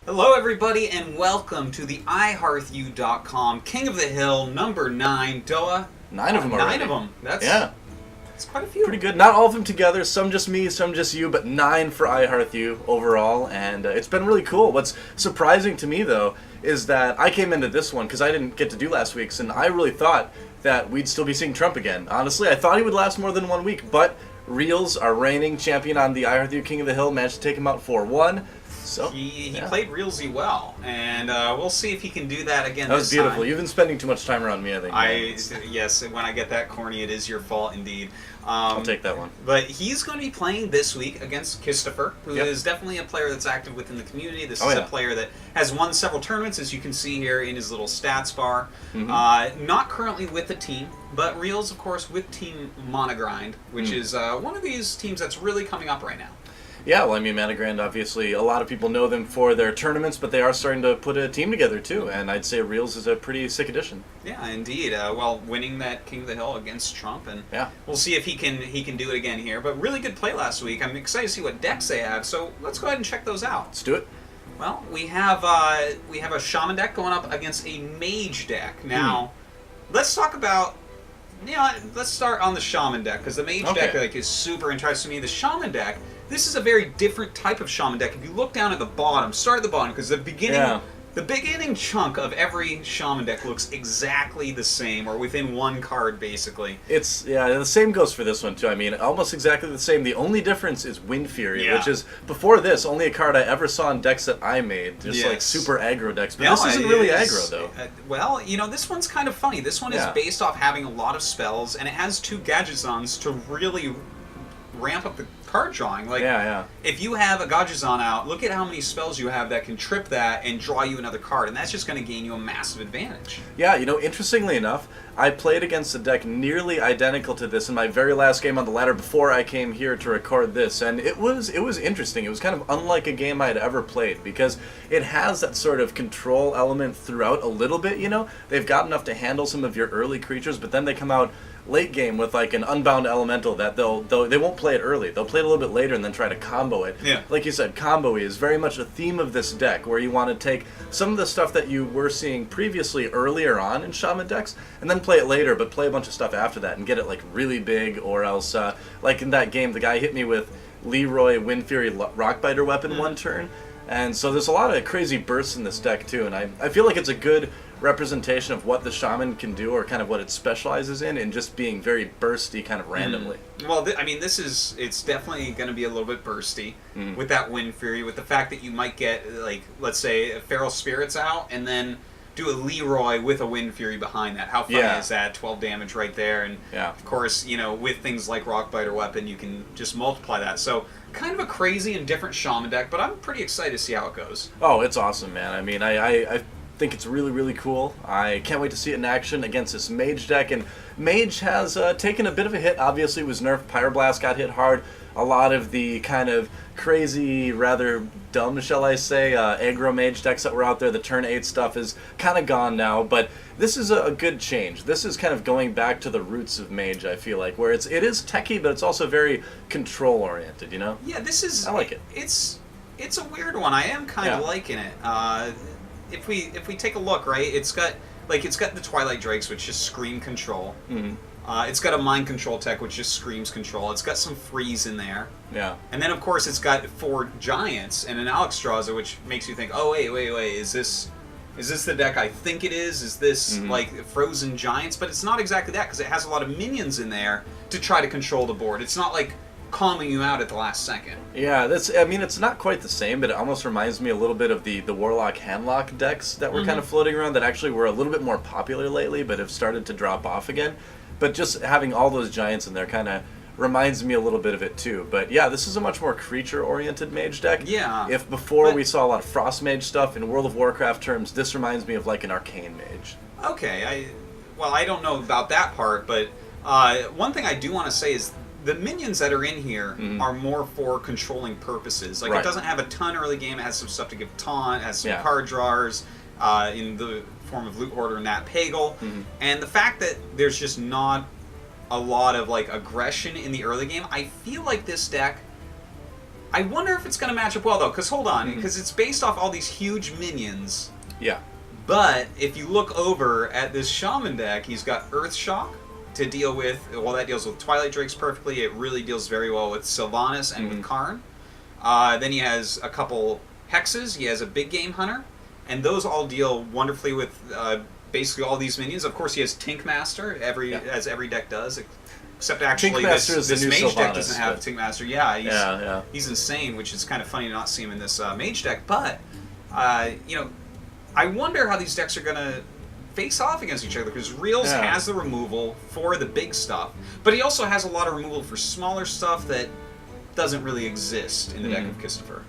Hello, everybody, and welcome to the iHearthU.com King of the Hill number 9 Doa. 9 of them already. 9 of them. That's quite a few. Pretty good. Not all of them together. Some just me, some just you, but 9 for iHearthU overall, and it's been really cool. What's surprising to me, though, is that I came into this one because I didn't get to do last week's, and I really thought that we'd still be seeing Trump again. Honestly, I thought he would last more than 1 week, but Realz, our reigning champion on the iHearthU King of the Hill, managed to take him out 4-1. So, he played Realzy well, and we'll see if he can do that again. That was this beautiful. time. You've been spending too much time around me, I think. Yes, when I get that corny, it is your fault indeed. I'll take that one. But he's going to be playing this week against Kisstafer, who Yep. is definitely a player that's active within the community. This is a player that has won several tournaments, as you can see here in his little stats bar. Not currently with the team, but Realz, of course, with Team Monogrind, which is one of these teams that's really coming up right now. Yeah, well, I mean, Monogrind, obviously, a lot of people know them for their tournaments, but they are starting to put a team together, too, and I'd say Realz is a pretty sick addition. Yeah, indeed. Winning that King of the Hill against Trump, and we'll see if he can do it again here. But really good play last week. I'm excited to see what decks they have, so let's go ahead and check those out. Let's do it. Well, we have a Shaman deck going up against a Mage deck. Now, let's talk about... let's start on the Shaman deck, because the Mage deck is super interesting to me. The Shaman deck... This is a very different type of Shaman deck. If you look down at the bottom, start at the bottom, because the beginning chunk of every Shaman deck looks exactly the same, or within one card, basically. The same goes for this one, too. I mean, almost exactly the same. The only difference is Wind Fury, which is, before this, only a card I ever saw in decks that I made, just like super aggro decks. But this isn't really aggro, though. Well, this one's kind of funny. This one is based off having a lot of spells, and it has 2 Gadgetzons to really ramp up the card drawing. If you have a Gadgetzon out, look at how many spells you have that can trip that and draw you another card, and that's just going to gain you a massive advantage. Yeah, interestingly enough, I played against a deck nearly identical to this in my very last game on the ladder before I came here to record this, and it was interesting. It was kind of unlike a game I had ever played, because it has that sort of control element throughout a little bit, They've got enough to handle some of your early creatures, but then they come out late game with like an unbound elemental that they won't play it early. They'll play it a little bit later and then try to combo it. Yeah. Like you said, combo-y is very much a theme of this deck, where you want to take some of the stuff that you were seeing previously earlier on in Shaman decks, and then play it later, but play a bunch of stuff after that and get it like really big, or else, like in that game, the guy hit me with Leroy Wind Fury Rockbiter weapon one turn, and so there's a lot of crazy bursts in this deck too, and I feel like it's a good representation of what the Shaman can do, or kind of what it specializes in just being very bursty kind of randomly. Well, it's definitely going to be a little bit bursty with that Wind Fury, with the fact that you might get, like, let's say, Feral Spirits out, and then do a Leroy with a Wind Fury behind that. How funny is that? 12 damage right there, and of course, with things like Rockbiter Weapon, you can just multiply that. So, kind of a crazy and different Shaman deck, but I'm pretty excited to see how it goes. Oh, it's awesome, man. I mean, I think it's really, really cool. I can't wait to see it in action against this Mage deck, and Mage has taken a bit of a hit. Obviously, it was nerfed. Pyroblast got hit hard. A lot of the kind of crazy, rather dumb, shall I say, aggro Mage decks that were out there, the turn 8 stuff is kind of gone now, but this is a good change. This is kind of going back to the roots of Mage, I feel like, where it is techy, but it's also very control-oriented, Yeah, this is... I like it. It's a weird one. I am kind of liking it. If we take a look, right, it's got the Twilight Drakes, which just scream control. It's got a Mind Control tech, which just screams control. It's got some freeze in there. Yeah. And then, of course, it's got 4 Giants and an Alexstrasza, which makes you think, oh, wait, is this the deck I think it is? Is this, like, Frozen Giants? But it's not exactly that, because it has a lot of minions in there to try to control the board. It's not like calming you out at the last second. Yeah, it's not quite the same, but it almost reminds me a little bit of the Warlock Handlock decks that were kind of floating around that actually were a little bit more popular lately, but have started to drop off again. But just having all those giants in there kind of reminds me a little bit of it too. But yeah, this is a much more creature-oriented Mage deck. Yeah. If before we saw a lot of Frost Mage stuff in World of Warcraft terms, this reminds me of like an Arcane Mage. Okay, I don't know about that part, but one thing I do want to say is the minions that are in here are more for controlling purposes. Like, it doesn't have a ton early game. It has some stuff to give taunt, it has some card drawers in the form of Loot Hoarder and Nat Pagel. And the fact that there's just not a lot of, like, aggression in the early game, I feel like this deck I wonder if it's going to match up well, though, because hold on, because it's based off all these huge minions. Yeah. But if you look over at this Shaman deck, he's got Earth Shock to deal with. Well, that deals with Twilight Drakes perfectly. It really deals very well with Sylvanas and with Karn. Then he has a couple Hexes. He has a Big Game Hunter. And those all deal wonderfully with basically all these minions. Of course, he has Tinkmaster, as every deck does. Except actually, this Mage deck doesn't have Tinkmaster. Yeah, he's insane, which is kind of funny to not see him in this Mage deck. But, I wonder how these decks are going to face off against each other, because Realz has the removal for the big stuff, but he also has a lot of removal for smaller stuff that doesn't really exist in the deck of Kisstafer.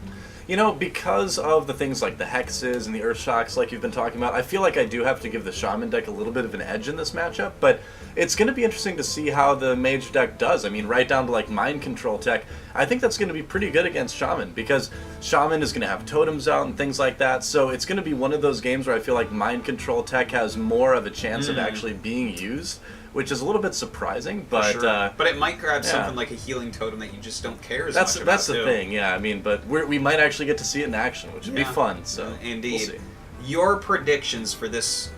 You know, because of the things like the Hexes and the Earth Shocks like you've been talking about, I feel like I do have to give the Shaman deck a little bit of an edge in this matchup, but it's going to be interesting to see how the Mage deck does. I mean, right down to like Mind Control tech, I think that's going to be pretty good against Shaman, because Shaman is going to have totems out and things like that, so it's going to be one of those games where I feel like Mind Control tech has more of a chance of actually being used, which is a little bit surprising, but but it might grab something like a healing totem that you just don't care as much about. That's the thing, yeah. I mean, but we might actually get to see it in action, which would be fun. So indeed. We'll see. Your predictions for this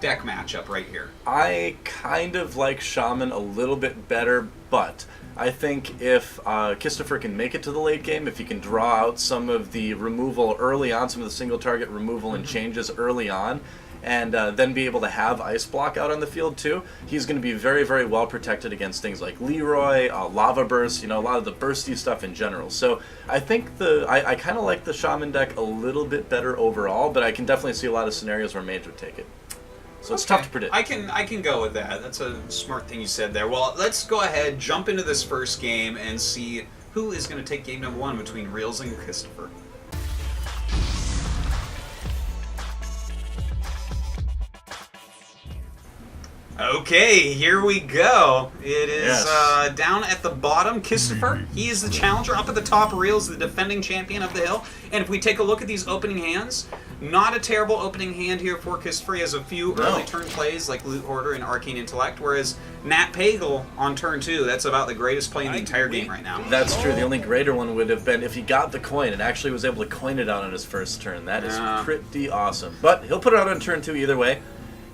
deck matchup right here? I kind of like Shaman a little bit better, but I think if Kisstafer can make it to the late game, if he can draw out some of the removal early on, some of the single target removal and changes early on, and then be able to have Ice Block out on the field too, he's going to be very, very well protected against things like Leroy, Lava Burst, a lot of the bursty stuff in general. So I think I kind of like the Shaman deck a little bit better overall, but I can definitely see a lot of scenarios where Mage would take it. So it's tough to predict. I can go with that. That's a smart thing you said there. Well, let's go ahead, jump into this first game, and see who is going to take game number 1 between Realz and Kisstafer. Okay, here we go. It is down at the bottom, Kisstafer. He is the challenger. Up at the top, Realz, the defending champion of the hill. And if we take a look at these opening hands, not a terrible opening hand here for Kisstafer. He has a few early turn plays like Loot Hoarder and Arcane Intellect, whereas Nat Pagle on turn 2, that's about the greatest play in the entire game right now. That's true. The only greater one would have been if he got the coin and actually was able to coin it out on his first turn. That is pretty awesome. But he'll put it out on turn 2 either way.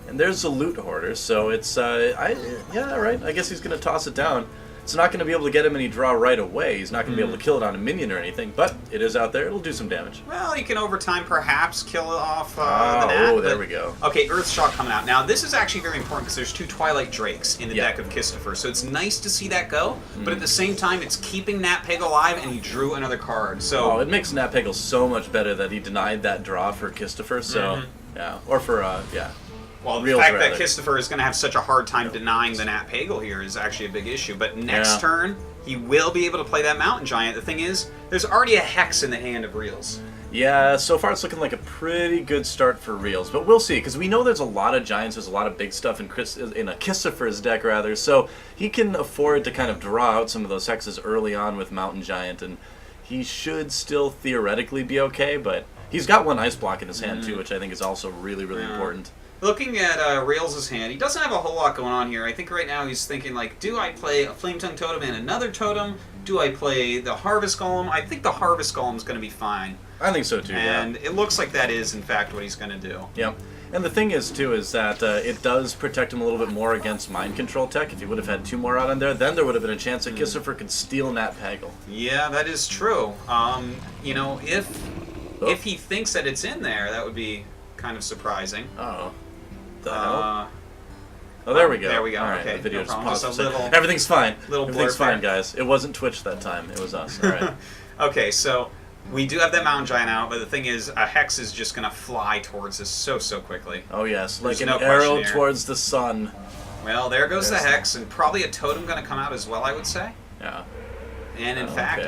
And there's the Loot Hoarder, so it's, right, I guess he's going to toss it down. It's not going to be able to get him any draw right away. He's not going to be able to kill it on a minion or anything, but it is out there. It'll do some damage. Well, you can over time perhaps kill it off the Nat. Oh, there we go. Okay, Earth Shock coming out. Now, this is actually very important because there's 2 Twilight Drakes in the deck of Kisstafer, so it's nice to see that go, but at the same time, it's keeping Nat Pagle alive, and he drew another card. So it makes Nat Pagle so much better that he denied that draw for Kisstafer, so, or for, Well, the fact that Kisstafer is going to have such a hard time denying the Nat Pagle here is actually a big issue. But next turn, he will be able to play that Mountain Giant. The thing is, there's already a Hex in the hand of Realz. Yeah, so far it's looking like a pretty good start for Realz, but we'll see, because we know there's a lot of Giants, there's a lot of big stuff in a Kisstafer's deck, rather, so he can afford to kind of draw out some of those Hexes early on with Mountain Giant, and he should still theoretically be okay, but he's got 1 Ice Block in his hand, too, which I think is also really, really important. Looking at Realz' hand, he doesn't have a whole lot going on here. I think right now he's thinking, like, do I play a Flame Tongue Totem and another Totem? Do I play the Harvest Golem? I think the Harvest Golem is going to be fine. I think so, too, And it looks like that is, in fact, what he's going to do. Yep. And the thing is, too, is that it does protect him a little bit more against Mind Control tech. If he would have had 2 more out on there, then there would have been a chance that Kisstafer could steal Nat Pagle. Yeah, that is true. If he thinks that it's in there, that would be kind of surprising. Oh. Oh, there we go. There we go. All right, okay. the video No just paused. little, everything's fine. Everything's fine, guys. It wasn't Twitch that time. It was us. All right. Okay, so we do have that Mountain Giant out, but the thing is, a Hex is just going to fly towards us so quickly. Oh, yes. There's like an arrow towards the sun. Well, there goes the Hex, and probably a Totem going to come out as well, I would say. Yeah. And in fact,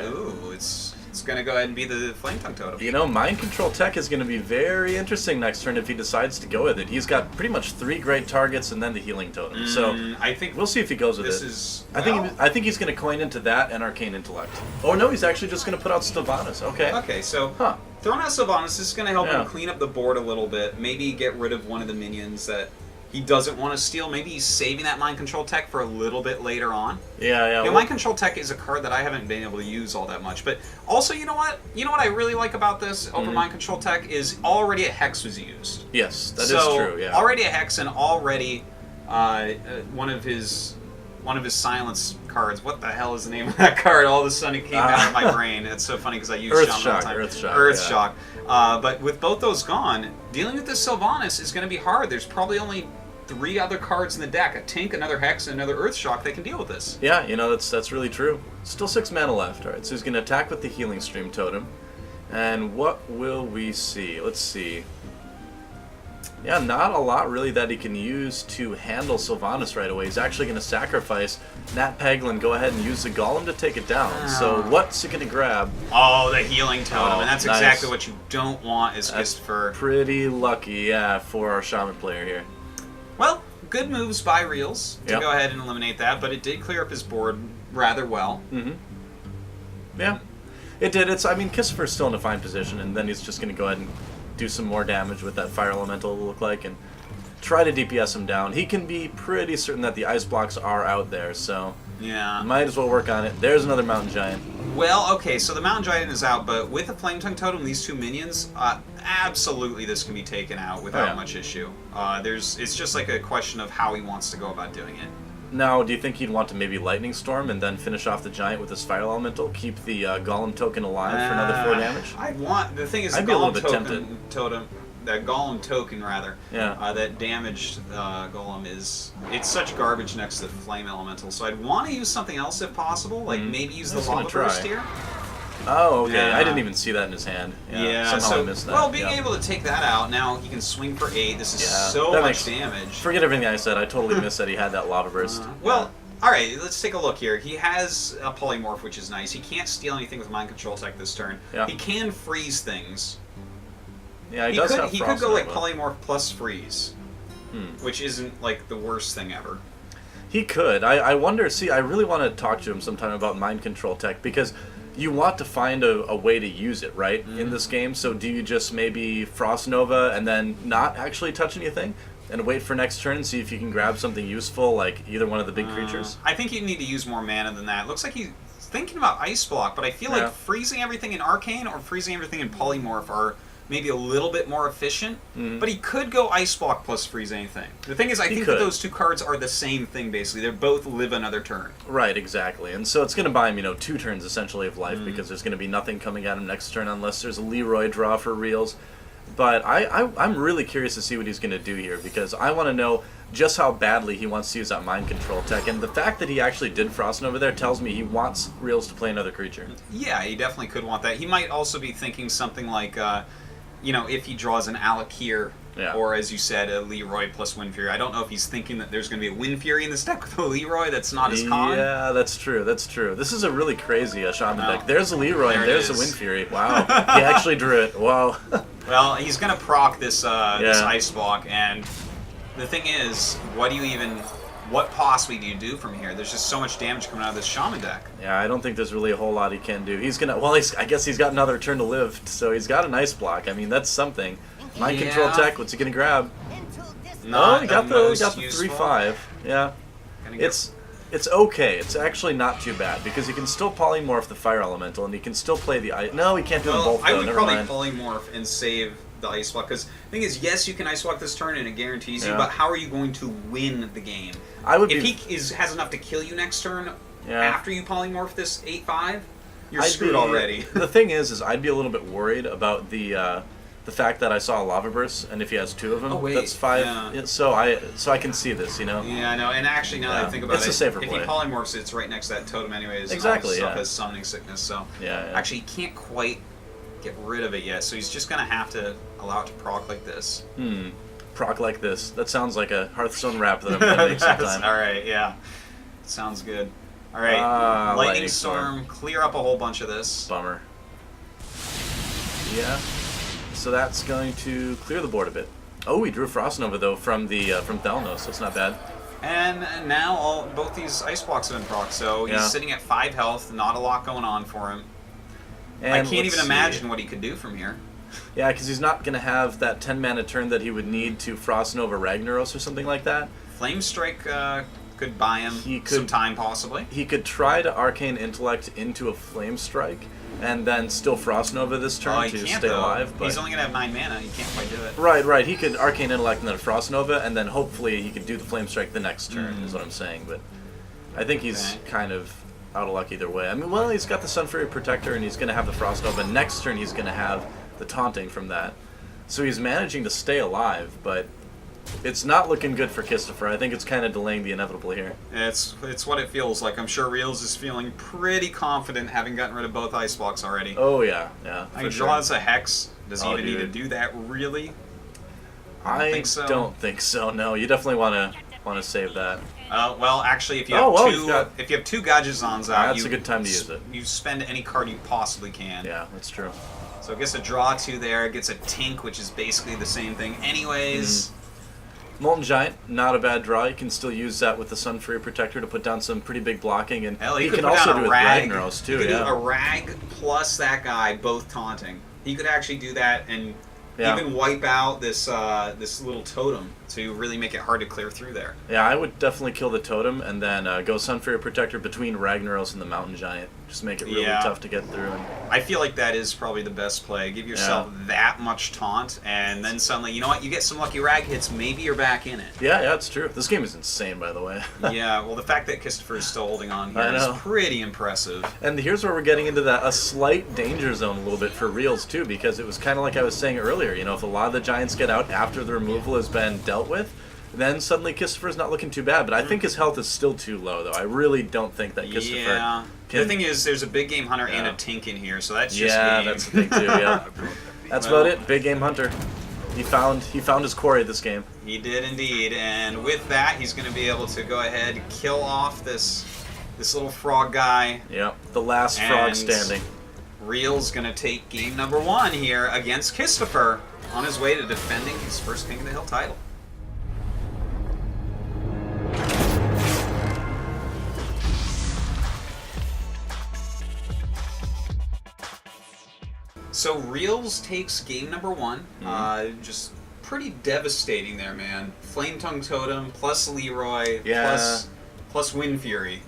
it's going to go ahead and be the Flame Tongue Totem. Mind Control Tech is going to be very interesting next turn if he decides to go with it. He's got pretty much 3 great targets and then the Healing Totem. So I think we'll see if he goes with it. I think he's going to coin into that and Arcane Intellect. Oh no, he's actually just going to put out Sylvanas. Okay. Okay, so throwing out Sylvanas is going to help him clean up the board a little bit. Maybe get rid of one of the minions that he doesn't want to steal. Maybe he's saving that Mind Control Tech for a little bit later on. Yeah. Mind Control Tech is a card that I haven't been able to use all that much. But also, you know what? You know what I really like about this over Mind Control Tech is already a Hex was used. Yes, that is true, yeah. Already a Hex and already one of his silence cards. What the hell is the name of that card? All of a sudden it came out of my brain. It's so funny because I use Shaman all the time. Earth Shock. But with both those gone, dealing with this Sylvanas is going to be hard. There's probably only 3 other cards in the deck: a Tink, another Hex, and another Earth Shock that can deal with this. Yeah, that's really true. Still 6 mana left. All right, so he's going to attack with the Healing Stream Totem. And what will we see? Let's see. Yeah, not a lot really that he can use to handle Sylvanas right away. He's actually going to sacrifice Nat Peglin, go ahead and use the Golem to take it down. So what's he going to grab? Oh, the Healing Totem, and that's nice. Exactly what you don't want is Kisstafer. Pretty lucky, yeah, for our Shaman player here. Well, good moves by Realz to go ahead and eliminate that, but it did clear up his board rather well. Yeah, it did. Kisstafer's still in a fine position, and then he's just going to go ahead and do some more damage with that Fire Elemental, it'll look like, and try to DPS him down. He can be pretty certain that the ice blocks are out there, so yeah, might as well work on it. There's another Mountain Giant. Well, okay, so the Mountain Giant is out, but with the Flame Tongue Totem, these 2 minions, absolutely this can be taken out without much issue. It's just like a question of how he wants to go about doing it. Now, do you think he'd want to maybe Lightning Storm and then finish off the Giant with his Fire Elemental, keep the Golem token alive for another 4 damage? The thing is, I'd the be a little Golem bit totem, that Golem token rather, yeah. That damaged Golem it's such garbage next to Flame Elemental. So I'd want to use something else if possible, like maybe use the Lava Burst here. Oh, okay. Yeah. I didn't even see that in his hand. Somehow I missed that. Well, being able to take that out, now he can swing for 8. This is so much damage. Forget everything I said. I totally missed that he had that Lava Burst. Well, alright, let's take a look here. He has a Polymorph, which is nice. He can't steal anything with Mind Control Tech this turn. Yeah. He can freeze things. Yeah, he could go like Polymorph plus freeze, which isn't like the worst thing ever. He could. I wonder, I really want to talk to him sometime about Mind Control Tech, because you want to find a way to use it, right, in this game. So do you just maybe Frost Nova and then not actually touch anything and wait for next turn and see if you can grab something useful, like either one of the big creatures? I think you need to use more mana than that. It looks like he's thinking about Ice Block, but I feel like freezing everything in Arcane or freezing everything in Polymorph are maybe a little bit more efficient, but he could go Ice Block plus freeze anything. The thing is, I think that those 2 cards are the same thing, basically. They both live another turn. Right, exactly. And so it's going to buy him, 2 turns, essentially, of life, because there's going to be nothing coming at him next turn unless there's a Leroy draw for Realz. But I'm really curious to see what he's going to do here, because I want to know just how badly he wants to use that Mind Control Tech. And the fact that he actually did Frost Nova there tells me he wants Realz to play another creature. Yeah, he definitely could want that. He might also be thinking something like... if he draws an Alakir, or as you said, a Leroy plus Wind Fury. I don't know if he's thinking that there's going to be a Wind Fury in this deck with a Leroy. That's not his con. Yeah, that's true. This is a really crazy Shaman deck. There's a Leroy and there's a Wind Fury. Wow. He actually drew it. Wow. Well, he's going to proc this Ice Block, and the thing is, what possibly do you do from here? There's just so much damage coming out of this Shaman deck. Yeah, I don't think there's really a whole lot he can do. He's gonna, I guess he's got another turn to live, so he's got an Ice Block. I mean, that's something. Mind Control Tech, what's he gonna grab? No, he got the 3/5. Yeah, it's okay. It's actually not too bad, because he can still Polymorph the Fire Elemental, and he can still play the Ice. No, he can't do them both, though. I would probably Polymorph and save the Ice Block, because the thing is, yes, you can Ice Block this turn and it guarantees you, but how are you going to win the game? If he has enough to kill you next turn after you Polymorph this 8/5, you're screwed already. The thing is I'd be a little bit worried about the fact that I saw a Lava Burst, and if he has 2 of them, that's 5. Yeah, so I can see this, Yeah, I know. And actually, now that I think about it's a safer if play. he Polymorphs, it's right next to that totem anyways. Exactly. And all this stuff has Summoning Sickness, so actually, he can't quite get rid of it yet, so he's just gonna have to allow it to proc like this. Proc like this. That sounds like a Hearthstone rap that I'm gonna make sometime. Alright, yeah. Sounds good. Alright, Lightning Storm, clear up a whole bunch of this. Bummer. Yeah. So that's going to clear the board a bit. Oh, we drew Frost Nova though from Thalnos, so it's not bad. And now both these Ice Blocks have been proc, so he's sitting at 5 health, not a lot going on for him. And I can't even imagine what he could do from here. Yeah, because he's not going to have that 10 mana turn that he would need to Frost Nova Ragnaros or something like that. Flame Strike could buy him some time, possibly. He could try to Arcane Intellect into a Flame Strike and then still Frost Nova this turn to stay alive. But he's only going to have 9 mana. He can't quite do it. Right. He could Arcane Intellect and then Frost Nova, and then hopefully he could do the Flame Strike the next turn, is what I'm saying. But I think he's kind of out of luck either way. I mean, well, he's got the Sun Fury Protector, and he's going to have the Frost Nova. Next turn, he's going to have the Taunting from that. So he's managing to stay alive, but it's not looking good for Kisstafer. I think it's kind of delaying the inevitable here. It's what it feels like. I'm sure Realz is feeling pretty confident having gotten rid of both Ice Blocks already. Oh, yeah. I mean, draws a Hex. Does he even need to do that, really? I don't think so. No, you definitely want to save that. Well, actually, if you have if you have 2 Gajazons out, that's a good time to use it. You spend any card you possibly can. Yeah, that's true. So it gets a draw 2 there. It gets a Tink, which is basically the same thing anyways. Molten Giant, not a bad draw. You can still use that with the Sun Fury Protector to put down some pretty big blocking, and he can also do it with Ragnaros too. He could do a Rag plus that guy, both taunting. He could actually do that and even wipe out this this little totem to really make it hard to clear through there. Yeah, I would definitely kill the totem and then go Sun Fury Protector between Ragnaros and the Mountain Giant. Just make it really tough to get through. And I feel like that is probably the best play. Give yourself that much taunt, and then suddenly, you know what? You get some lucky Rag hits, maybe you're back in it. Yeah, it's true. This game is insane, by the way. Yeah, well, the fact that Kisstafer is still holding on here is pretty impressive. And here's where we're getting into a slight danger zone a little bit for Realz, too, because it was kind of like I was saying earlier. You know, if a lot of the Giants get out after the removal has been dealt with, then suddenly Kisstafer's not looking too bad. But I think his health is still too low, though. I really don't think that Kisstafer can... The thing is, there's a Big Game Hunter and a Tink in here, so that's just game. That's the thing, too, That's about it. Big Game Hunter. He found his quarry this game. He did indeed, and with that, he's going to be able to go ahead and kill off this little frog guy. Yep, the last frog standing. Realz going to take game number 1 here against Kisstafer on his way to defending his first King of the Hill title. So Realz takes game number 1. Just pretty devastating there, man. Flame Tongue Totem plus Leroy plus Wind Fury.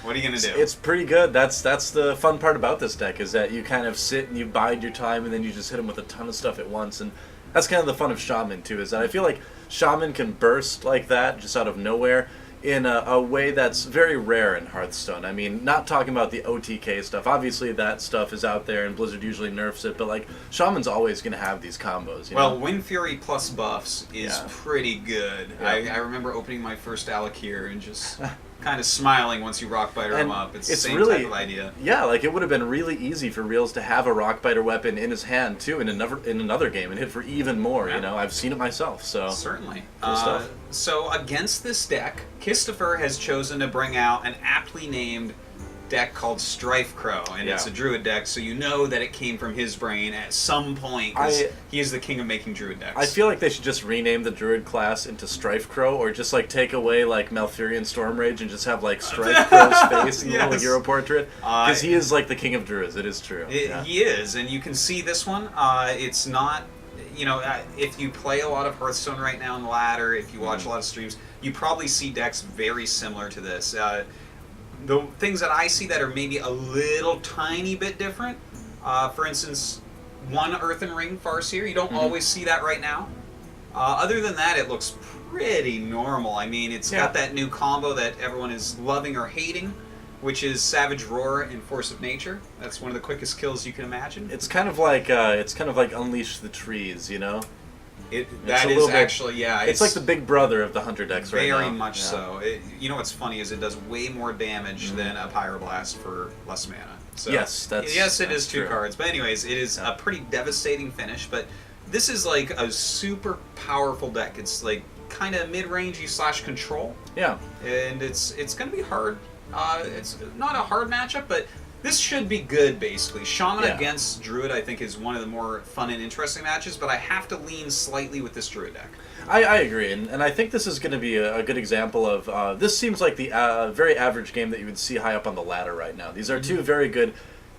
What are you gonna do? It's pretty good. That's the fun part about this deck, is that you kind of sit and you bide your time and then you just hit them with a ton of stuff at once. And that's kind of the fun of Shaman too, is that I feel like Shaman can burst like that just out of nowhere in a way that's very rare in Hearthstone. I mean, not talking about the OTK stuff. Obviously, that stuff is out there, and Blizzard usually nerfs it, but, like, Shaman's always going to have these combos, you know? Wind Fury plus buffs is pretty good. Yep. I remember opening my first Alakir and just kind of smiling once you Rockbiter him up. It's the same type of idea. Yeah, like, it would have been really easy for Realz to have a Rockbiter weapon in his hand, too, in another game, and hit for even more, you know? I've seen it myself, so... Certainly. So, against this deck, Kisstafer has chosen to bring out an aptly named deck called Strife Crow, and it's a Druid deck, so you know that it came from his brain at some point, because he is the king of making Druid decks. I feel like they should just rename the Druid class into Strife Crow, or just like take away like Malfurion Stormrage and just have like Strife Crow's face in the little hero portrait, because he is like the king of Druids. It is true. He is, and you can see this one. It's not... You know, if you play a lot of Hearthstone right now in the ladder, if you watch a lot of streams, you probably see decks very similar to this. The things that I see that are maybe a little tiny bit different, for instance, one Earthen Ring Farseer, you don't always see that right now. Other than that, it looks pretty normal. I mean, it's got that new combo that everyone is loving or hating, which is Savage Roar and Force of Nature. That's one of the quickest kills you can imagine. It's kind of like Unleash the Trees, you know. That is actually It's like the big brother of the Hunter decks right now. Very much so. You know what's funny is it does way more damage than a Pyroblast for less mana. So yes, it is 2 cards. But anyways, it is a pretty devastating finish. But this is like a super powerful deck. It's like kind of mid-rangey / control. Yeah. And it's going to be hard. It's not a hard matchup, but this should be good, basically. Shaman against Druid, I think, is one of the more fun and interesting matches, but I have to lean slightly with this Druid deck. I agree, and I think this is going to be a good example of... this seems like the very average game that you would see high up on the ladder right now. These are 2 very good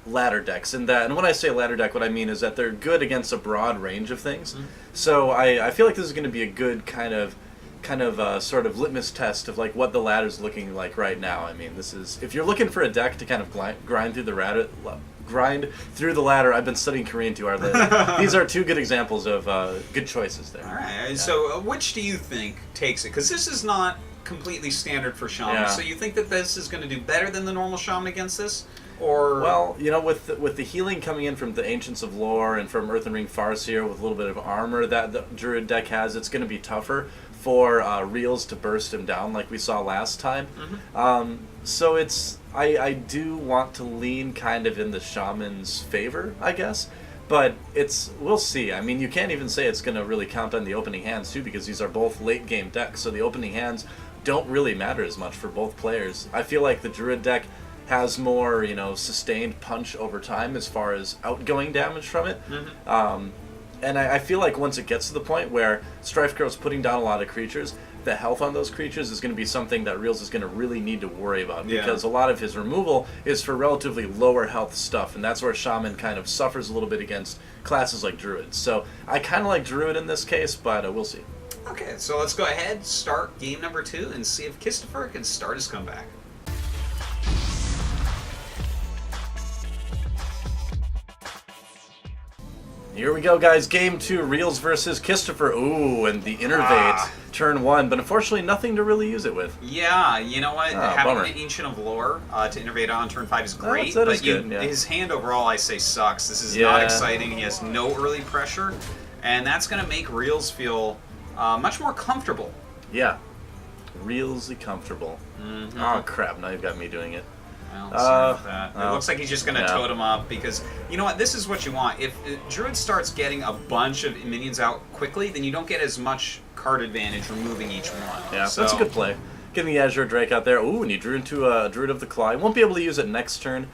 ladder decks in that. And when I say ladder deck, what I mean is that they're good against a broad range of things. So I feel like this is going to be a good kind of sort of litmus test of like what the ladder's looking like right now. I mean, this is, if you're looking for a deck to kind of grind through the ladder. I've been studying Korean too hard lately. These are two good examples of good choices there. All right. So which do you think takes it? Because this is not completely standard for Shaman. Yeah. So you think that this is going to do better than the normal Shaman against this? Or well, you know, with the healing coming in from the Ancients of Lore and from Earthen Ring Farseer with a little bit of armor that the Druid deck has, it's going to be tougher for Realz to burst him down like we saw last time. So it's I do want to lean kind of in the Shaman's favor, I guess. But we'll see. I mean, you can't even say it's going to really count on the opening hands too, because these are both late game decks. So the opening hands don't really matter as much for both players. I feel like the Druid deck has more, you know, sustained punch over time as far as outgoing damage from it. And I feel like once it gets to the point where Strifecrow's putting down a lot of creatures, the health on those creatures is going to be something that Realz is going to really need to worry about, because a lot of his removal is for relatively lower health stuff, and that's where Shaman kind of suffers a little bit against classes like Druids. So I kind of like Druid in this case, but we'll see. Okay, so let's go ahead, start game number 2, and see if Kisstafer can start his comeback. Here we go, guys. Game 2, Realz versus Kisstafer. Ooh, and the Innervate, turn 1, but unfortunately nothing to really use it with. Yeah, you know what? Having bummer. an Ancient of Lore to Innervate on turn 5 is great, That but is good, yeah. his hand overall, I say, sucks. This is not exciting. He has no early pressure, and that's going to make Realz feel much more comfortable. Yeah. Realzy comfortable. Oh, crap. Now you've got me doing it. Well, sorry about that. It looks like he's just going to totem up, because, you know what, this is what you want. If Druid starts getting a bunch of minions out quickly, then you don't get as much card advantage removing each one. Yeah, so, that's a good play. Getting the Azure Drake out there. Ooh, and he drew into a Druid of the Claw. He won't be able to use it next turn,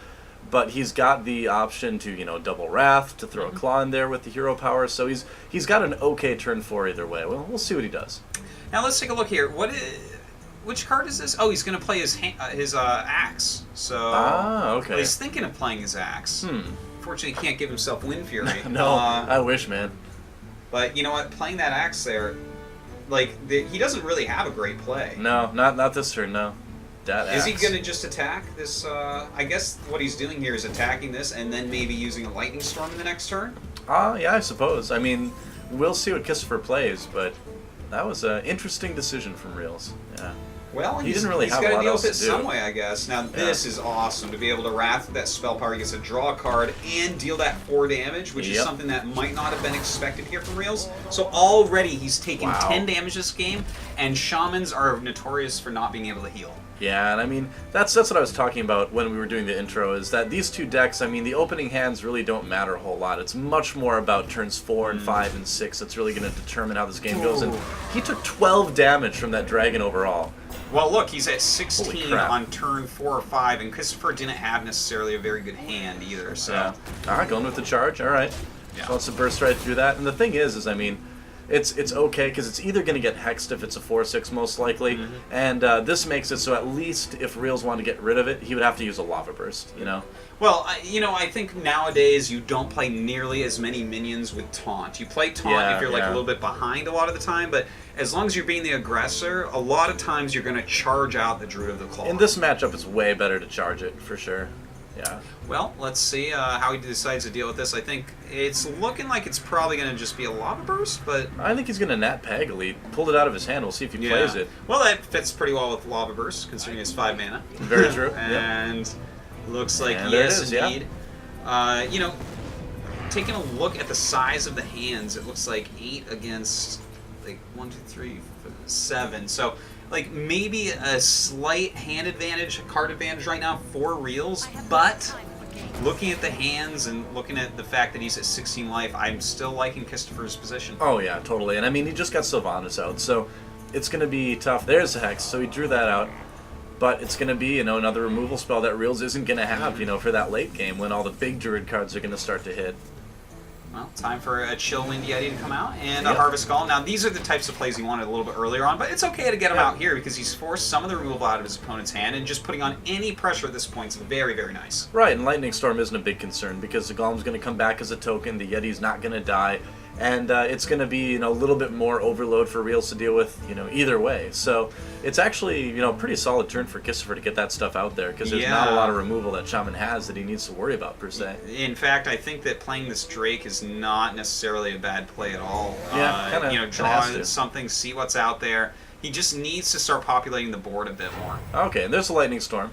but he's got the option to, you know, double Wrath, to throw a Claw in there with the hero power, so he's got an okay turn 4 either way. Well, we'll see what he does. Now let's take a look here. Which card is this? Oh, he's going to play his axe. So okay. Well, he's thinking of playing his axe. Unfortunately, he can't give himself Wind Fury. No, I wish, man. But you know what? Playing that axe there, like he doesn't really have a great play. No, not this turn. No. That is axe. he going to just attack this? I guess what he's doing here is attacking this and then maybe using a Lightning Storm in the next turn. Yeah, I suppose. I mean, we'll see what Kisstafer plays, but that was an interesting decision from Realz. Yeah. Well, he didn't really he's have got a to lot deal else with it to do. some way, I guess. Now, this is awesome, to be able to Wrath with that spell power. He gets to draw a card and deal that 4 damage, which is something that might not have been expected here from Realz. So already he's taken 10 damage this game, and Shamans are notorious for not being able to heal. Yeah, and I mean, that's what I was talking about when we were doing the intro, is that these two decks, I mean, the opening hands really don't matter a whole lot. It's much more about turns 4 and 5 and 6 that's really going to determine how this game goes. And he took 12 damage from that dragon overall. Well, look, he's at 16 on turn 4 or 5, and Kisstafer didn't have necessarily a very good hand either. So, going with the charge, all right. Yeah. Wants to burst right through that. And the thing is I mean, it's okay, because it's either going to get hexed if it's a 4/6 most likely, and this makes it so at least if Realz wanted to get rid of it, he would have to use a Lava Burst, you know? Well, I think nowadays you don't play nearly as many minions with Taunt. You play Taunt if you're like a little bit behind a lot of the time, but as long as you're being the aggressor, a lot of times you're going to charge out the Druid of the Claw. In this matchup, it's way better to charge it, for sure. Yeah. Well, let's see how he decides to deal with this. I think it's looking like it's probably going to just be a Lava Burst, but I think he's going to Nat Peg. He pulled it out of his hand. We'll see if he plays it. Well, that fits pretty well with Lava Burst, considering it's 5 mana. Very true. And looks like yes, indeed. You know, taking a look at the size of the hands, it looks like 8 against like 1, 2, 3, 7. So, like, maybe a slight hand advantage, card advantage right now for Realz, but looking at the hands and looking at the fact that he's at 16 life, I'm still liking Kisstafer's position. Oh, yeah, totally. And I mean, he just got Sylvanas out, so it's going to be tough. There's a Hex, so he drew that out. But it's going to be, another removal spell that Realz isn't going to have, for that late game when all the big Druid cards are going to start to hit. Well, time for a Chill Wind Yeti to come out and a Yep. Harvest Golem. Now, these are the types of plays he wanted a little bit earlier on, but it's okay to get him Yeah. out here because he's forced some of the removal out of his opponent's hand, and just putting on any pressure at this point is very, very nice. Right, and Lightning Storm isn't a big concern because the Golem's going to come back as a token, the Yeti's not going to die, and it's going to be a little bit more overload for Realz to deal with either way. So it's actually a pretty solid turn for Kisstafer to get that stuff out there because there's not a lot of removal that Shaman has that he needs to worry about per se. In fact, I think that playing this Drake is not necessarily a bad play at all. Yeah, draw something, see what's out there. He just needs to start populating the board a bit more. Okay, and there's a Lightning Storm.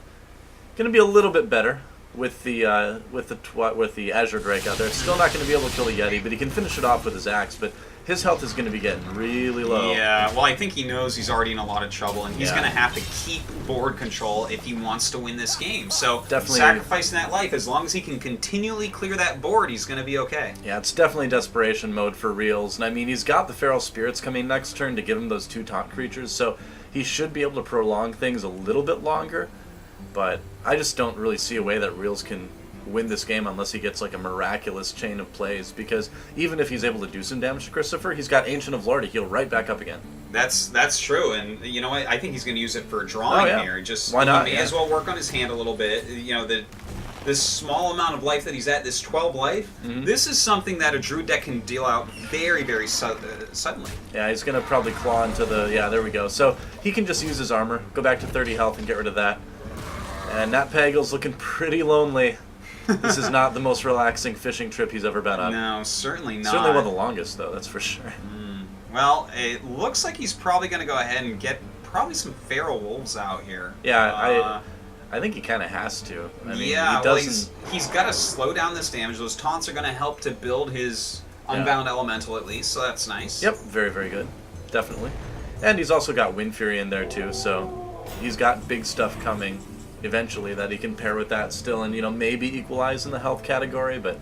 Going to be a little bit better with the Azure Drake out there. It's still not going to be able to kill the Yeti, but he can finish it off with his axe. But his health is going to be getting really low. Yeah, well, I think he knows he's already in a lot of trouble, and he's Yeah. going to have to keep board control if he wants to win this game. So Definitely. sacrificing that life, as long as he can continually clear that board, he's going to be okay. Yeah, it's definitely desperation mode for Realz. And I mean, he's got the Feral Spirits coming next turn to give him those 2 taunt creatures, so he should be able to prolong things a little bit longer. But I just don't really see a way that Realz can win this game unless he gets like a miraculous chain of plays, because even if he's able to do some damage to Kisstafer, he's got Ancient of Lore to heal right back up again. That's true, and you know what? I think he's going to use it for drawing here. Just why not? He may as well work on his hand a little bit. This small amount of life that he's at, this 12 life, this is something that a Druid deck can deal out very, very suddenly. Yeah, he's going to probably claw into the... Yeah, there we go. So he can just use his armor, go back to 30 health and get rid of that. And Nat Pagel's looking pretty lonely. This is not the most relaxing fishing trip he's ever been on. No, certainly not. Certainly one of the longest, though, that's for sure. Well, it looks like he's probably going to go ahead and get probably some Feral Wolves out here. Yeah, I think he kind of has to. I mean, yeah, he doesn't... he's got to slow down this damage. Those taunts are going to help to build his Unbound Elemental at least, so that's nice. Yep, very, very good. Definitely. And he's also got Wind Fury in there, too, so he's got big stuff coming eventually that he can pair with that still and, maybe equalize in the health category, but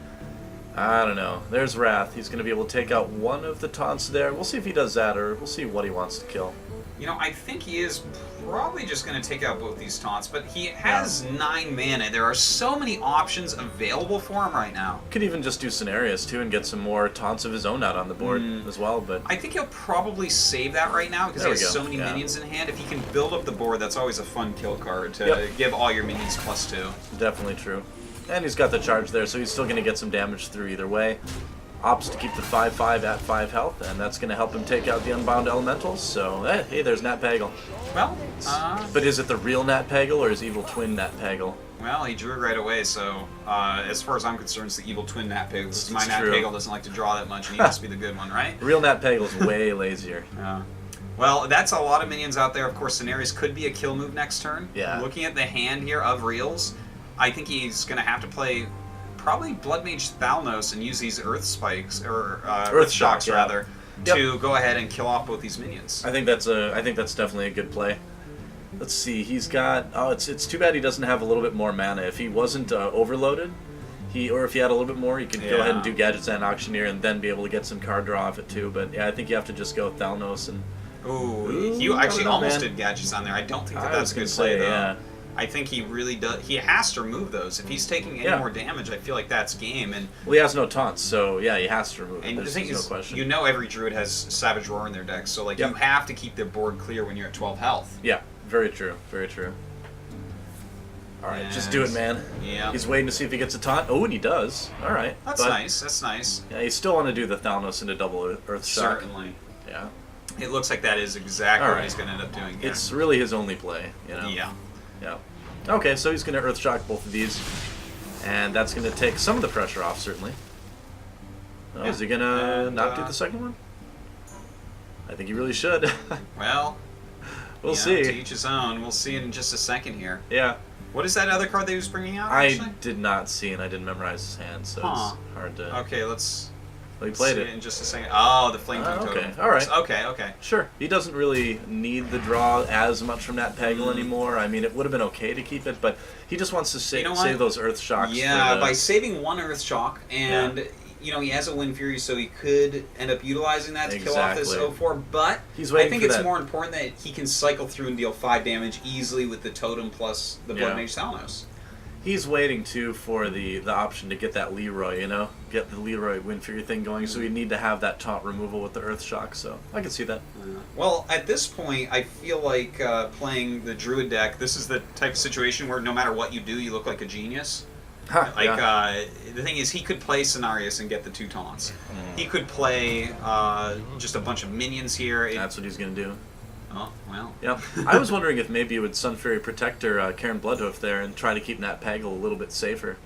I don't know. There's Wrath. He's going to be able to take out one of the taunts there. We'll see if he does that, or we'll see what he wants to kill. I think he is probably just going to take out both these taunts, but he has 9 mana. There are so many options available for him right now. Could even just do Scenarios, too, and get some more taunts of his own out on the board as well, but... I think he'll probably save that right now because he has so many minions in hand. If he can build up the board, that's always a fun kill card to give all your minions +2. Definitely true. And he's got the charge there, so he's still going to get some damage through either way. Opts to keep the 5/5 at 5 health, and that's going to help him take out the Unbound Elementals, so hey, there's Nat Pagel. Well, but is it the real Nat Pagel or his evil twin Nat Pagel? Well, he drew it right away, so as far as I'm concerned, it's the evil twin Nat Pagel. Because my Nat Pagel doesn't like to draw that much, and he must be the good one, right? Real Nat Pagel's way lazier. Well, that's a lot of minions out there. Of course, Scenarios could be a kill move next turn. Yeah. Looking at the hand here of Realz, I think he's going to have to play probably Blood Mage Thalnos and use these Earth Spikes, or Earth Shocks rather, to go ahead and kill off both these minions. I think that's definitely a good play. Let's see, he's got... Oh, it's too bad he doesn't have a little bit more mana. If he wasn't overloaded, or if he had a little bit more, he could go ahead and do Gadgets and Auctioneer and then be able to get some card draw off it too. But yeah, I think you have to just go with Thalnos and... Ooh, he actually almost did Gadgets on there. I don't think that's a good play, though. Yeah. I think he really does. He has to remove those. If he's taking any more damage, I feel like that's game. And well, he has no taunts, so yeah, he has to remove it. And the thing is, no question. every Druid has Savage Roar in their deck, so you have to keep their board clear when you're at 12 health. Yeah, very true, very true. All right, just do it, man. Yeah. He's waiting to see if he gets a taunt. Oh, and he does. All right. That's nice. That's nice. Yeah, you still want to do the Thalnos into double Earth Shock. Certainly. Yeah. It looks like that is exactly what he's going to end up doing here. It's really his only play, Yeah. Yeah. Okay, so he's going to Earth Shock both of these, and that's going to take some of the pressure off, certainly. Oh, is he going to not do the second one? I think he really should. Well, we'll see. To each his own. We'll see in just a second here. Yeah. What is that other card that he was bringing out, I did not see, and I didn't memorize his hand, so it's hard to... Okay, let's... Well, he played see it in just a second. Oh, the Flame King Totem. Okay, all right. Okay. Sure. He doesn't really need the draw as much from Nat Pagel anymore. I mean, it would have been okay to keep it, but he just wants to save those Earth Shocks. Yeah, by saving one Earth Shock, and he has a Wind Fury, so he could end up utilizing that to kill off this 0-4, but I think it's more important that he can cycle through and deal 5 damage easily with the Totem plus the Blood Mage Thalnos. He's waiting, too, for the option to get that Leroy, you know? Get the Leroy Windfury thing going, so we need to have that taunt removal with the Earth Shock, so I can see that. Well, at this point, I feel like playing the Druid deck, this is the type of situation where no matter what you do, you look like a genius. Huh, The thing is, he could play Cenarius and get the 2 taunts. He could play just a bunch of minions here. That's what he's going to do. Oh, well. Yep. I was wondering if maybe you would Sun Fury Protector Karen Bloodhoof there and try to keep Nat Pagel a little bit safer.